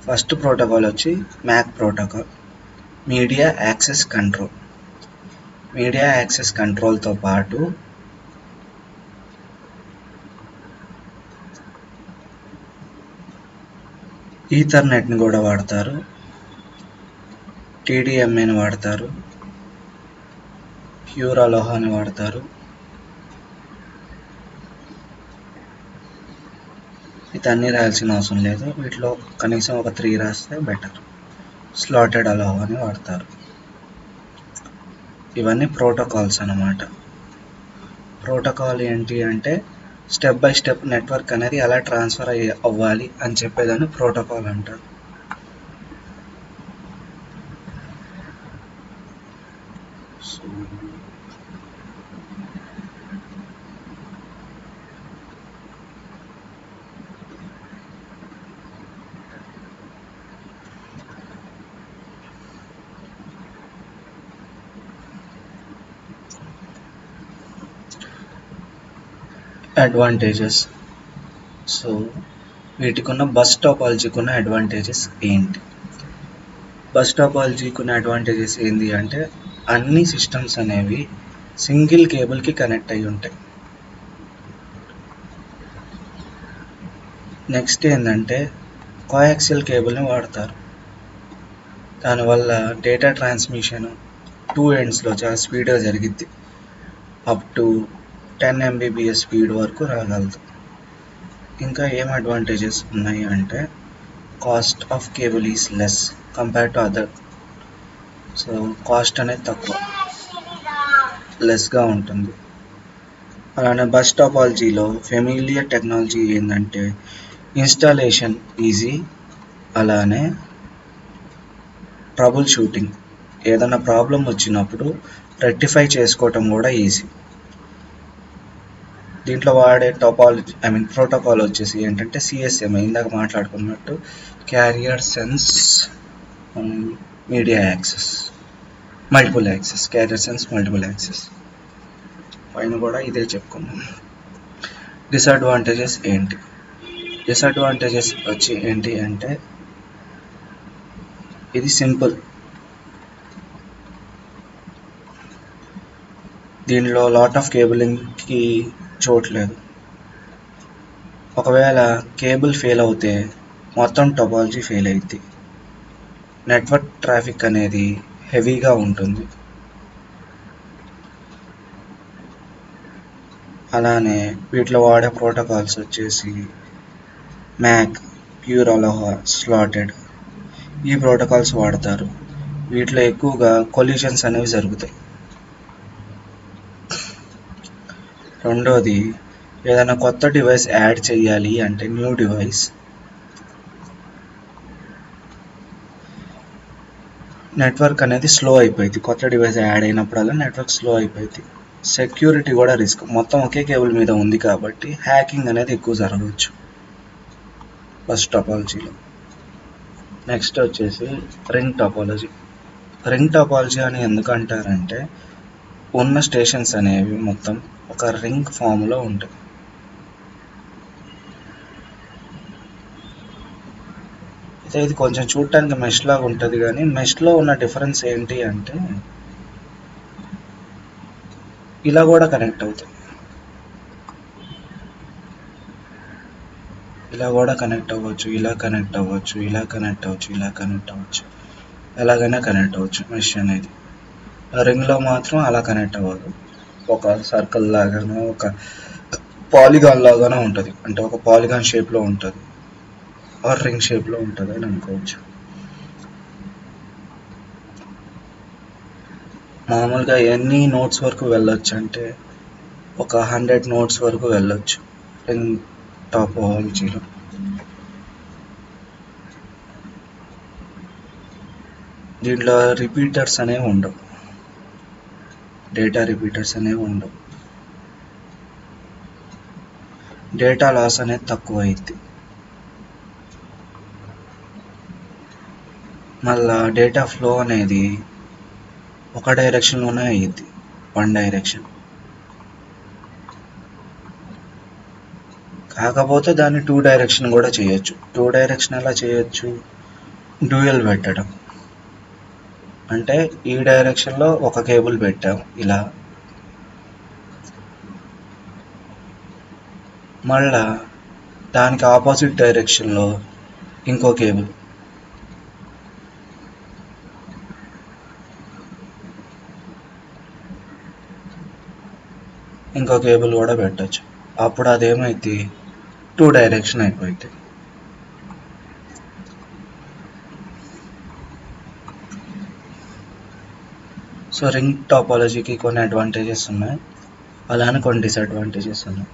ఫస్ట్ ప్రోటోకాల్ వచ్చి MAC protocol, media access control. Media access కంట్రోల్తో పాటు ఈథర్నెట్ని కూడా వాడతారు, టీడీఎంఏని వాడతారు, ప్యూర్ అలోహాని వాడతారు. ఇదన్నీ రాయాల్సిన అవసరం లేదు, వీటిలో కనీసం ఒక 3 రాస్తే బెటర్. స్లాటెడ్ అలోహాని వాడతారు. ఇవన్నీ ప్రోటోకాల్స్ అన్నమాట. ప్రోటోకాల్ ఏంటి అంటే స్టెప్ బై స్టెప్ నెట్వర్క్ అనేది ఎలా ట్రాన్స్ఫర్ అవ్వాలి అని చెప్పేదాన్ని ప్రోటోకాల్ అంటారు. అడ్వాంటేజెస్. సో వీటికి ఉన్న బస్ టాపాలజీకి ఉన్న అడ్వాంటేజెస్ ఏంటి? బస్ టాపాలజీకి ఉన్న అడ్వాంటేజెస్ ఏంటి అంటే అన్ని సిస్టమ్స్ అనేవి సింగిల్ కేబుల్కి కనెక్ట్ అయి ఉంటాయి. నెక్స్ట్ ఏంటంటే కోయాక్సియల్ కేబుల్ని వాడతారు. దానివల్ల డేటా ట్రాన్స్మిషన్ 2 ఎండ్స్లో చాలా స్పీడ్గా జరిగిద్ది. అప్ టు 10 Mbps స్పీడ్ వరకు రాగలదు. ఇంకా ఏం అడ్వాంటేజెస్ ఉన్నాయి అంటే cost of cable is less compare to other. So cost అనేది తక్కువ, లెస్గా ఉంటుంది. అలానే బస్ టాపాలజీలో ఫెమిలియర్ టెక్నాలజీ ఏంటంటే ఇన్స్టాలేషన్ ఈజీ, అలానే ట్రబుల్ షూటింగ్, ఏదైనా ప్రాబ్లం వచ్చినప్పుడు రెక్టిఫై చేసుకోవటం కూడా ఈజీ. దీంట్లో వాడే టాపాలజీ ప్రోటోకాల్ వచ్చేసి ఏంటంటే సిఎస్ఎంఏ, ఇందాక మాట్లాడుకున్నట్టు carrier sense media access multiple access, carrier sense multiple access. పైన కూడా ఇదే చెప్పుకున్నాం. డిసడ్వాంటేజెస్ ఏంటి? డిసడ్వాంటేజెస్ వచ్చి ఏంటి అంటే ఇది సింపుల్, దీనిలో లాట్ ఆఫ్ కేబులింగ్కి చోట్లేదు. ఒకవేళ కేబుల్ ఫెయిల్ అవుతే మొత్తం టోపాలజీ ఫెయిల్ అయింది. నెట్వర్క్ ట్రాఫిక్ అనేది హెవీగా ఉంటుంది. అలానే వీటిలో వాడే ప్రోటోకాల్స్ వచ్చేసి మ్యాక్, ప్యూర్ అలోహా, స్లాటెడ్ ఈ ప్రోటోకాల్స్ వాడతారు. వీటిలో ఎక్కువగా కొలిషన్స్ అనేవి జరుగుతాయి. రెండోది, ఏదైనా కొత్త డివైస్ యాడ్ చేయాలి అంటే న్యూ డివైస్, నెట్వర్క్ అనేది స్లో అయిపోయింది. కొత్త డివైస్ యాడ్ అయినప్పుడల్లా నెట్వర్క్ స్లో అయిపోయింది. సెక్యూరిటీ కూడా రిస్క్, మొత్తం ఒకే కేబుల్ మీద ఉంది కాబట్టి హ్యాకింగ్ అనేది ఎక్కువ జరగవచ్చు ఫస్ట్ టోపాలజీలో. నెక్స్ట్ వచ్చేసి రింగ్ టోపాలజీ. రింగ్ టోపాలజీ అని ఎందుకు అంటారంటే ఉన్న స్టేషన్స్ అనేవి మొత్తం ఒక రింగ్ ఫామ్లో ఉంటాయి. అయితే ఇది కొంచెం చూడటానికి మెష్ లాగా ఉంటుంది, కానీ మెష్లో ఉన్న డిఫరెన్స్ ఏంటి అంటే ఇలా కూడా కనెక్ట్ అవుతాయి, ఇలా కూడా కనెక్ట్ అవ్వచ్చు, ఇలా కనెక్ట్ అవ్వచ్చు, ఇలా కనెక్ట్ అవ్వచ్చు, ఇలా కనెక్ట్ అవ్వచ్చు, ఎలాగైనా కనెక్ట్ అవ్వచ్చు. మెష్ అనేది రింగ్లో మాత్రం అలా కనెక్ట్ అవ్వదు. ఒక సర్కిల్ లాగానో ఒక పాలిగాన్ లాగానో ఉంటుంది, అంటే ఒక పాలిగాన్ షేప్లో ఉంటుంది, ఆర్ రింగ్ షేప్లో ఉంటుంది అని అనుకోవచ్చు. మామూలుగా ఎన్ని నోట్స్ వరకు వెళ్ళొచ్చు అంటే ఒక 100 నోట్స్ వరకు వెళ్ళొచ్చు రింగ్ టోపాలజీలో. దీంట్లో రిపీటర్స్ అనేవి ఉండవు, డేటా రిపీటర్స్ అనేవి ఉండవు, డేటా లాస్ అనేది తక్కువ అయింది. మళ్ళా డేటా ఫ్లో అనేది ఒక డైరెక్షన్లోనే అయ్యిద్ది, వన్ డైరెక్షన్. కాకపోతే దాన్ని 2 డైరెక్షన్ కూడా చేయొచ్చు. 2 డైరెక్షన్ ఎలా చేయొచ్చు? డ్యూయల్ పెట్టడం, అంటే ఈ డైరెక్షన్లో ఒక కేబుల్ పెట్టాం ఇలా, మళ్ళా దానికి ఆపోజిట్ డైరెక్షన్లో ఇంకో కేబుల్, ఇంకో కేబుల్ కూడా పెట్టచ్చు. అప్పుడు అదేమైంది, 2 డైరెక్షన్ అయిపోయింది. సో రింగ్ టాపాలజీకి కొన్ని అడ్వాంటేజెస్ ఉన్నాయి, అలానే కొన్ని డిసడ్వాంటేజెస్ ఉన్నాయి.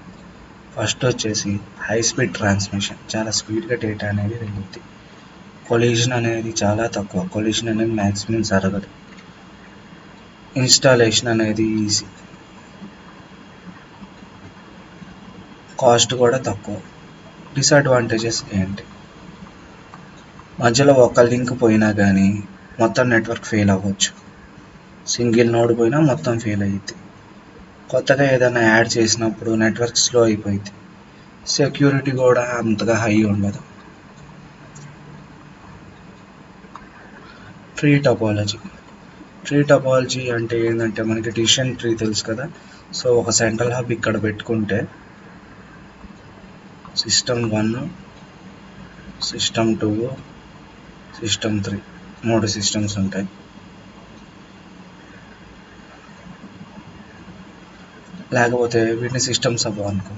ఫస్ట్ వచ్చేసి హై స్పీడ్ ట్రాన్స్మిషన్, చాలా స్పీడ్గా డేటా అనేది వెళ్ళుద్ది. కొలిషన్ అనేది చాలా తక్కువ, కొలిషన్ అనేది మ్యాక్సిమం జరగదు. ఇన్స్టాలేషన్ అనేది ఈజీ, కాస్ట్ కూడా తక్కువ. డిసడ్వాంటేజెస్ ఏంటి? మధ్యలో ఒక లింక్ పోయినా కానీ మొత్తం నెట్వర్క్ ఫెయిల్ అవ్వచ్చు, సింగిల్ నోడ్ పోయినా మొత్తం ఫెయిల్ అయ్యిద్ది. కొత్తగా ఏదైనా యాడ్ చేసినప్పుడు నెట్వర్క్ స్లో అయిపోయింది. సెక్యూరిటీ కూడా అంతగా హై ఉండదు. Tree topology. ట్రీ టోపాలజీ అంటే ఏంటంటే మనకి డిసిషన్ ట్రీ తెలుసు కదా. సో ఒక సెంట్రల్ హబ్ ఇక్కడ పెట్టుకుంటే సిస్టమ్ 1, సిస్టమ్ 2, సిస్టమ్ 3 3 సిస్టమ్స్ ఉంటాయి. లేకపోతే వీటిని సిస్టమ్స్ హబ్ అనుకో,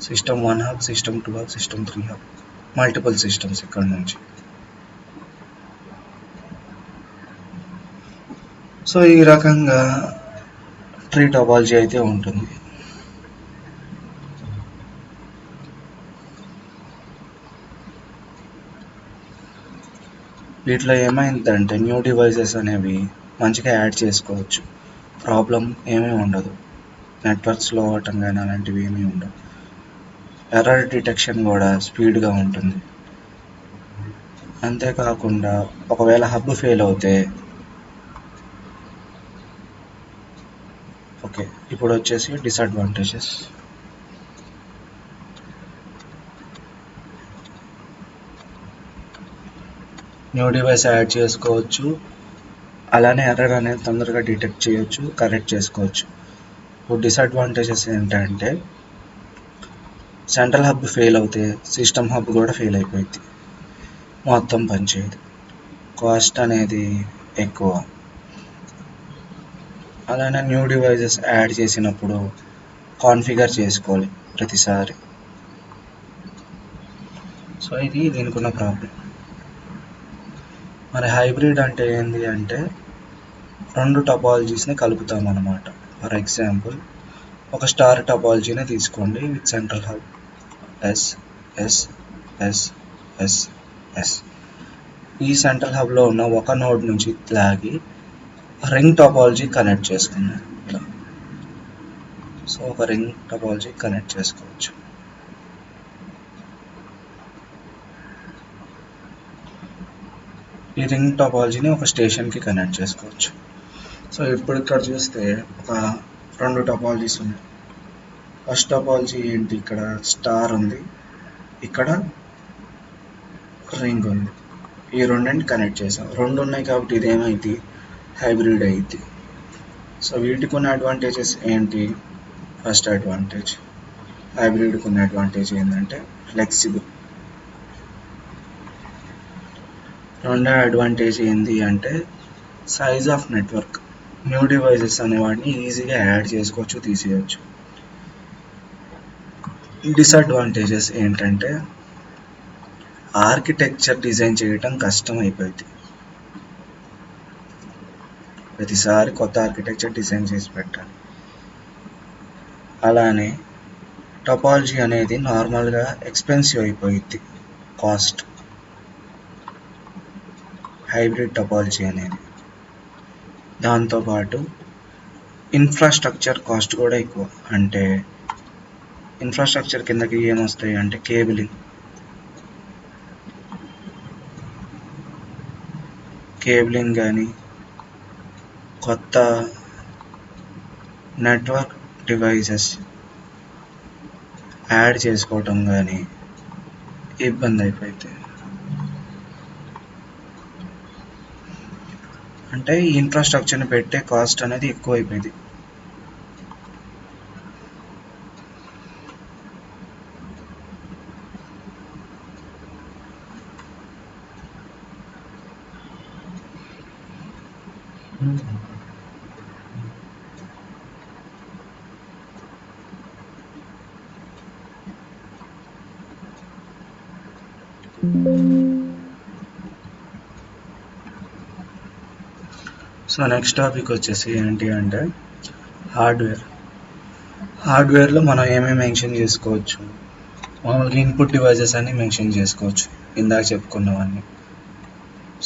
system 1 hub, system 2 hub, system 3 hub, multiple systems ఇక్కడ నుంచి. సో ఈ రకంగా ట్రీ టోపాలజీ అయితే ఉంటుంది. వీటిలో ఏమైందంటే న్యూ డివైసెస్ అనేవి మంచిగా యాడ్ చేసుకోవచ్చు, ప్రాబ్లం ఏమీ ఉండదు, నెట్వర్క్ స్లో అవ్వటం కానీ అలాంటివి ఏమీ ఉండవు. ఎర్రర్ డిటెక్షన్ కూడా స్పీడ్గా ఉంటుంది. అంతేకాకుండా ఒకవేళ హబ్ ఫెయిల్ అవుతే, ఓకే ఇప్పుడు వచ్చేసి డిసడ్వాంటేజెస్. న్యూ డివైస్ యాడ్ చేసుకోవచ్చు. అలానే ఎర్రర్ అనేది తొందరగా డిటెక్ట్ చేయొచ్చు, కరెక్ట్ చేసుకోవచ్చు. ఇప్పుడు డిసడ్వాంటేజెస్ ఏంటంటే సెంట్రల్ హబ్ ఫెయిల్ అవుతే సిస్టమ్ హబ్ కూడా ఫెయిల్ అయిపోయింది, మొత్తం పనిచేయదు. కాస్ట్ అనేది ఎక్కువ. అలానే న్యూ డివైజెస్ యాడ్ చేసినప్పుడు కాన్ఫిగర్ చేసుకోవాలి ప్రతిసారి. సో ఇది దీనికి ఉన్న ప్రాబ్లం. మరి హైబ్రిడ్ అంటే ఏంటి అంటే రెండు టపాలజీస్ని కలుపుతాం అన్నమాట. ఫర్ ఎగ్జాంపుల్ ఒక స్టార్ టపాలజీని తీసుకోండి with central hub S S S S S. ఈ సెంట్రల్ హబ్లో ఉన్న ఒక నోడ్ నుంచి లాగి రింగ్ టపాలజీ కనెక్ట్ చేసుకుందాం ఇట్లా. సో ఒక రింగ్ టపాలజీ కనెక్ట్ చేసుకోవచ్చు. ఈ రింగ్ టపాలజీని ఒక స్టేషన్కి కనెక్ట్ చేసుకోవచ్చు. సో ఇప్పుడు ఇక్కడ చూస్తే ఒక రెండు టపాలజీస్ ఉన్నాయి. ఫస్ట్ టపాలజీ ఏంటి, ఇక్కడ స్టార్ ఉంది, ఇక్కడ రింగ్ ఉంది. ఈ రెండింటిని కనెక్ట్ చేసాం. రెండు ఉన్నాయి కాబట్టి ఇదేమైంది, హైబ్రిడ్ అయింది. సో వీటికి ఉన్న అడ్వాంటేజెస్ ఏంటి? ఫస్ట్ అడ్వాంటేజ్, హైబ్రిడ్కి ఉన్న అడ్వాంటేజ్ ఏంటంటే ఫ్లెక్సిబుల్. రెండో అడ్వాంటేజ్ ఏంటి అంటే size of network. New devices అనేవాటిని ఈజీగా యాడ్ చేసుకోవచ్చు, తీసేయచ్చు. డిసడ్వాంటేజెస్ ఏంటంటే ఆర్కిటెక్చర్ డిజైన్ చేయటం కష్టం అయిపోయింది. ప్రతిసారి కొత్త ఆర్కిటెక్చర్ డిజైన్ చేసి పెట్టాలి. అలానే టపాలజీ అనేది నార్మల్గా ఎక్స్పెన్సివ్ అయిపోయింది, కాస్ట్. హైబ్రిడ్ టపాలజీ అనేది. దాంతోపాటు ఇన్ఫ్రాస్ట్రక్చర్ కాస్ట్ కూడా ఎక్కువ. అంటే ఇన్ఫ్రాస్ట్రక్చర్ కిందకి ఏమొస్తాయి అంటే కేబులింగ్ కానీ కొత్త నెట్వర్క్ డివైజెస్ యాడ్ చేసుకోవటం కానీ ఇబ్బంది అయిపోయింది. అంటే ఈ ఇన్ఫ్రాస్ట్రక్చర్ని పెట్టే కాస్ట్ అనేది ఎక్కువ అయిపోయింది. సో నెక్స్ట్ టాపిక్ వచ్చేసి ఏంటి అంటే హార్డ్వేర్. హార్డ్వేర్లో మనం ఏమేమి మెన్షన్ చేసుకోవచ్చు, మామూలుగా ఇన్పుట్ డివైజెస్ అన్ని మెన్షన్ చేసుకోవచ్చు, ఇందాక చెప్పుకున్నవన్నీ.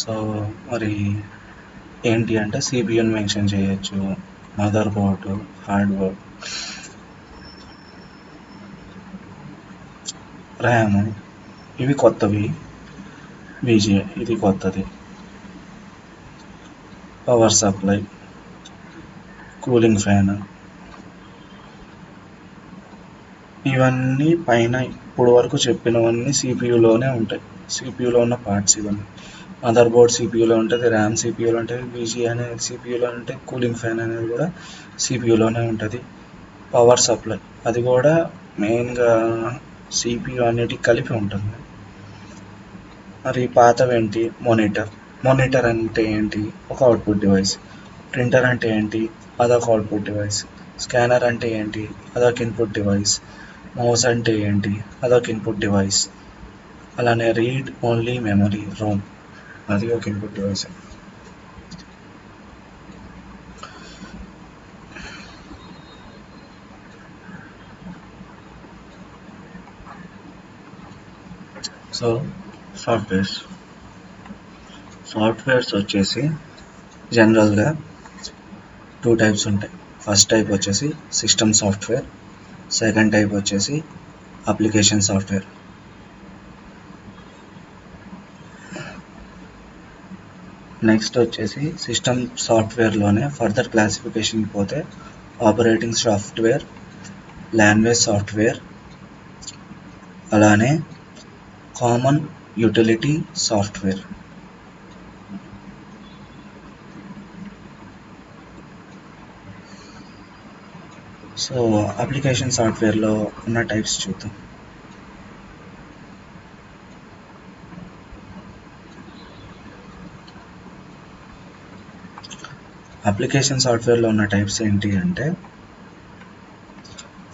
సో మరి ఏంటి అంటే సిపియూని మెన్షన్ చేయొచ్చు, మదర్ బోర్డు, హార్డ్వేర్, ర్యామ్, ఇవి కొత్తవి. విజిఏ ఇది కొత్తది. పవర్ సప్లై, కూలింగ్ ఫ్యాన్, ఇవన్నీ పైన ఇప్పుడు వరకు చెప్పినవన్నీ సిపియూలోనే ఉంటాయి. సిపియూలో ఉన్న పార్ట్స్ ఇవన్నీ. మదర్ బోర్డ్ సిపియూలో ఉంటుంది, ర్యామ్ సిపియూలో ఉంటుంది, విజిఏ అనేది సిపియూలో ఉంటుంది, కూలింగ్ ఫ్యాన్ అనేది కూడా సిపియూలోనే ఉంటుంది. పవర్ సప్లై అది కూడా మెయిన్గా సిపియూ అన్నిటికి కలిపి ఉంటుంది. మరి పాతవేంటి, మానిటర్ అంటే ఏంటి, ఒక అవుట్పుట్ డివైస్. ప్రింటర్ అంటే ఏంటి, అదొక అవుట్పుట్ డివైస్. స్కానర్ అంటే ఏంటి, అదొక ఇన్పుట్ డివైస్. మౌస్ అంటే ఏంటి, అదొక ఇన్పుట్ డివైస్. అలానే రీడ్ ఓన్లీ మెమరీ, రోమ్, అది ఒక ఇన్పుట్ డివైస్. సో సాఫ్ట్వేర్స్ వచ్చేసి జనరల్గా 2 టైప్స్ ఉంటాయి. ఫస్ట్ టైప్ వచ్చేసి సిస్టమ్ సాఫ్ట్వేర్, సెకండ్ టైప్ వచ్చేసి అప్లికేషన్ సాఫ్ట్వేర్. నెక్స్ట్ వచ్చేసి సిస్టమ్ సాఫ్ట్వేర్లోనే ఫర్దర్ క్లాసిఫికేషన్కి పోతే ఆపరేటింగ్ సాఫ్ట్వేర్, లాంగ్వేజ్ సాఫ్ట్వేర్, అలానే common utility software. So application సాఫ్ట్వేర్లో ఉన్న టైప్స్ చూద్దాం. అప్లికేషన్ సాఫ్ట్వేర్లో ఉన్న టైప్స్ ఏంటి అంటే,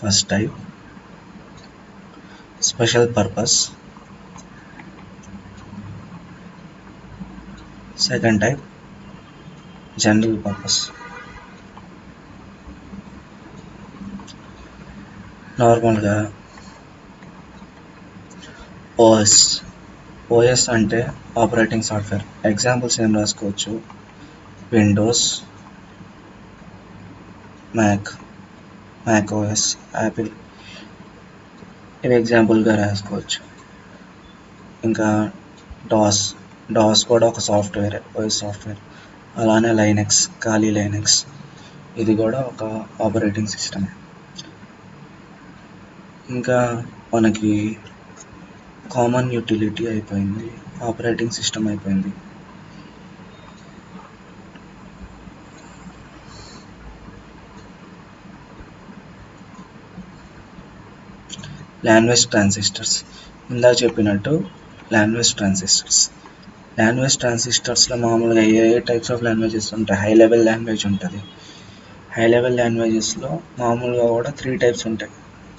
first type special purpose, second type general purpose. నార్మల్గా ఓఎస్ అంటే ఆపరేటింగ్ సాఫ్ట్వేర్. ఎగ్జాంపుల్స్ ఏం రాసుకోవచ్చు, విండోస్, మ్యాక్ ఓఎస్, యాపిల్, ఇవి ఎగ్జాంపుల్గా రాసుకోవచ్చు. ఇంకా డాస్ కూడా ఒక సాఫ్ట్వేర్, ఓఎస్ సాఫ్ట్వేర్. అలానే లైనెక్స్, ఖాళీ లైనెక్స్, ఇది కూడా ఒక ఆపరేటింగ్ సిస్టమ్. ఇంకా మనకి కామన్ యూటిలిటీ అయిపోయింది, ఆపరేటింగ్ సిస్టమ్ అయిపోయింది. లాంగ్వేజ్ ట్రాన్సిస్టర్స్, ఇందాక చెప్పినట్టు లాంగ్వేజ్ ట్రాన్సిస్టర్స్లో మామూలుగా ఏ టైప్స్ ఆఫ్ లాంగ్వేజెస్ ఉంటాయి. హై లెవెల్ లాంగ్వేజ్ ఉంటుంది. హై లెవెల్ లాంగ్వేజెస్లో మామూలుగా కూడా 3 టైప్స్ ఉంటాయి,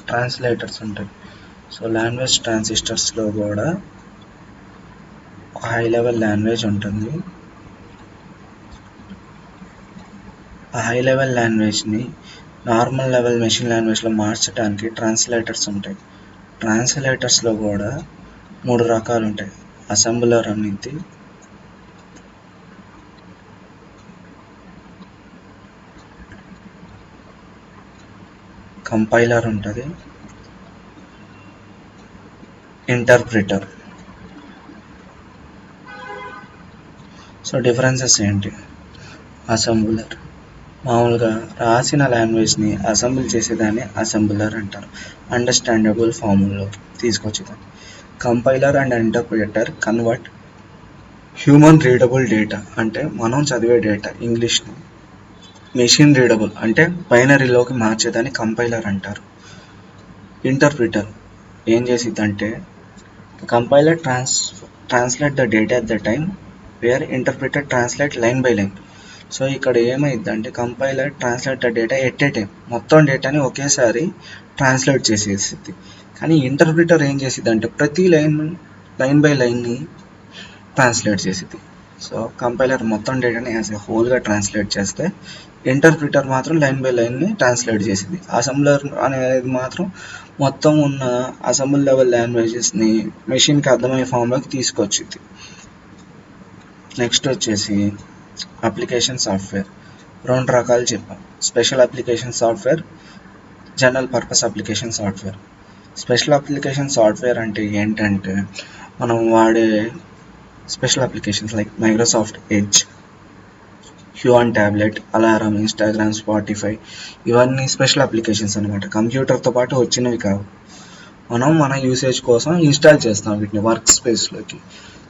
ట్రాన్స్లేటర్స్ ఉంటాయి. సో లాంగ్వేజ్ ట్రాన్సిస్టర్స్లో కూడా ఒక హై లెవెల్ లాంగ్వేజ్ ఉంటుంది. ఆ హై లెవెల్ లాంగ్వేజ్ని నార్మల్ లెవెల్ మెషిన్ లాంగ్వేజ్లో మార్చడానికి ట్రాన్స్లేటర్స్ ఉంటాయి. ట్రాన్స్లేటర్స్లో కూడా 3 రకాలు ఉంటాయి. అసెంబ్లర్ అనేది, కంపైలర్ ఉంటుంది, ఇంటర్ప్రిటర్. సో డిఫరెన్సెస్ ఏంటి, అసెంబ్లర్ మామూలుగా రాసిన లాంగ్వేజ్ని అసెంబుల్ చేసేదాన్ని అసెంబ్లర్ అంటారు, అండర్స్టాండబుల్ ఫార్ములో తీసుకొచ్చేదాన్ని. Compiler and interpreter convert human readable data, అంటే మనం చదివే డేటా ఇంగ్లీష్ని మెషిన్ రీడబుల్ అంటే బైనరీలోకి మార్చేదాన్ని కంపైలర్ అంటారు. ఇంటర్ప్రిటర్ ఏం చేసిద్దంటే, compiler translate the data at the time where interpreter translate line by line. So ఇక్కడ ఏమైందంటే, compiler translate the data at a time, మొత్తం డేటాని ఒకేసారి ట్రాన్స్లేట్ చేసేసిద్ది. కానీ ఇంటర్ప్రిటర్ ఏం చేసిద్దంటే, ప్రతి లైన్ బై లైన్ని ట్రాన్స్లేట్ చేసిద్ది. సో కంపైలర్ మొత్తం డేటాని యాజ్ ఎ హోల్గా ట్రాన్స్లేట్ చేస్తే, ఇంటర్ప్రిటర్ మాత్రం లైన్ బై లైన్ని ట్రాన్స్లేట్ చేసింది. అసెంబ్లర్ అనేది మాత్రం మొత్తం ఉన్న అసెంబుల్ లెవెల్ లాంగ్వేజెస్ని మెషిన్కి అర్థమయ్యే ఫామ్లోకి తీసుకొచ్చింది. నెక్స్ట్ వచ్చేసి అప్లికేషన్ సాఫ్ట్వేర్. 2 రకాలు చెప్పాం, special application software, general purpose application software. Special application software అంటే ఏంటంటే, మనం వాడే special applications like Microsoft Edge, Huion tablet, alarm, Instagram, Spotify, ఇవన్నీ స్పెషల్ అప్లికేషన్స్ అనమాట. కంప్యూటర్తో పాటు వచ్చినవి కావు, మనం మన యూసేజ్ కోసం ఇన్స్టాల్ చేస్తాం వీటిని వర్క్ స్పేస్లోకి.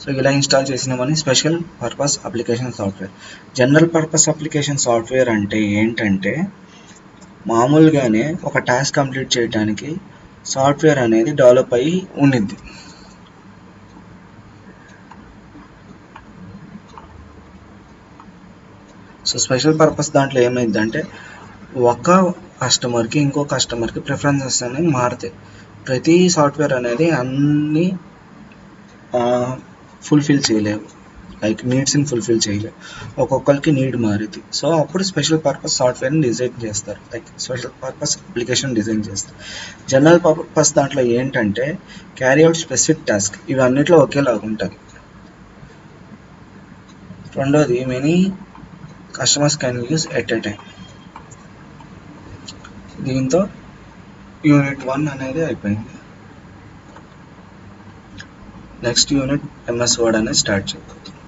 సో ఇలా ఇన్స్టాల్ చేసినవన్నీ special purpose application software. General purpose application software అంటే ఏంటంటే, మామూలుగానే ఒక టాస్క్ కంప్లీట్ చేయడానికి సాఫ్ట్వేర్ అనేది డెవలప్ అయ్యి ఉండిద్ది. సో స్పెషల్ పర్పస్ దాంట్లో ఏమైందంటే, ఒక కస్టమర్కి ఇంకో కస్టమర్కి ప్రిఫరెన్సెస్ అనేవి మారుతాయి. ప్రతి సాఫ్ట్వేర్ అనేది అన్ని ఫుల్ఫిల్ చేయలేవు, లైక్ నీడ్స్ని ఫుల్ఫిల్ చేయలేవు, ఒక్కొక్కరికి నీడ్ మారుతుంది. సో అప్పుడు స్పెషల్ పర్పస్ సాఫ్ట్వేర్ని డిజైన్ చేస్తారు, like special purpose application design చేస్తారు. జనరల్ పర్పస్ దాంట్లో ఏంటంటే, క్యారీ అవుట్ స్పెసిఫిక్ టాస్క్, ఇవి అన్నిట్లో ఒకేలాగా ఉంటుంది. రెండోది, many customers can use at a time. దీంతో యూనిట్ 1 అనేది అయిపోయింది. నెక్స్ట్ యూనిట్ MS వర్డ్ అనేది స్టార్ట్ చేయబోతుంది.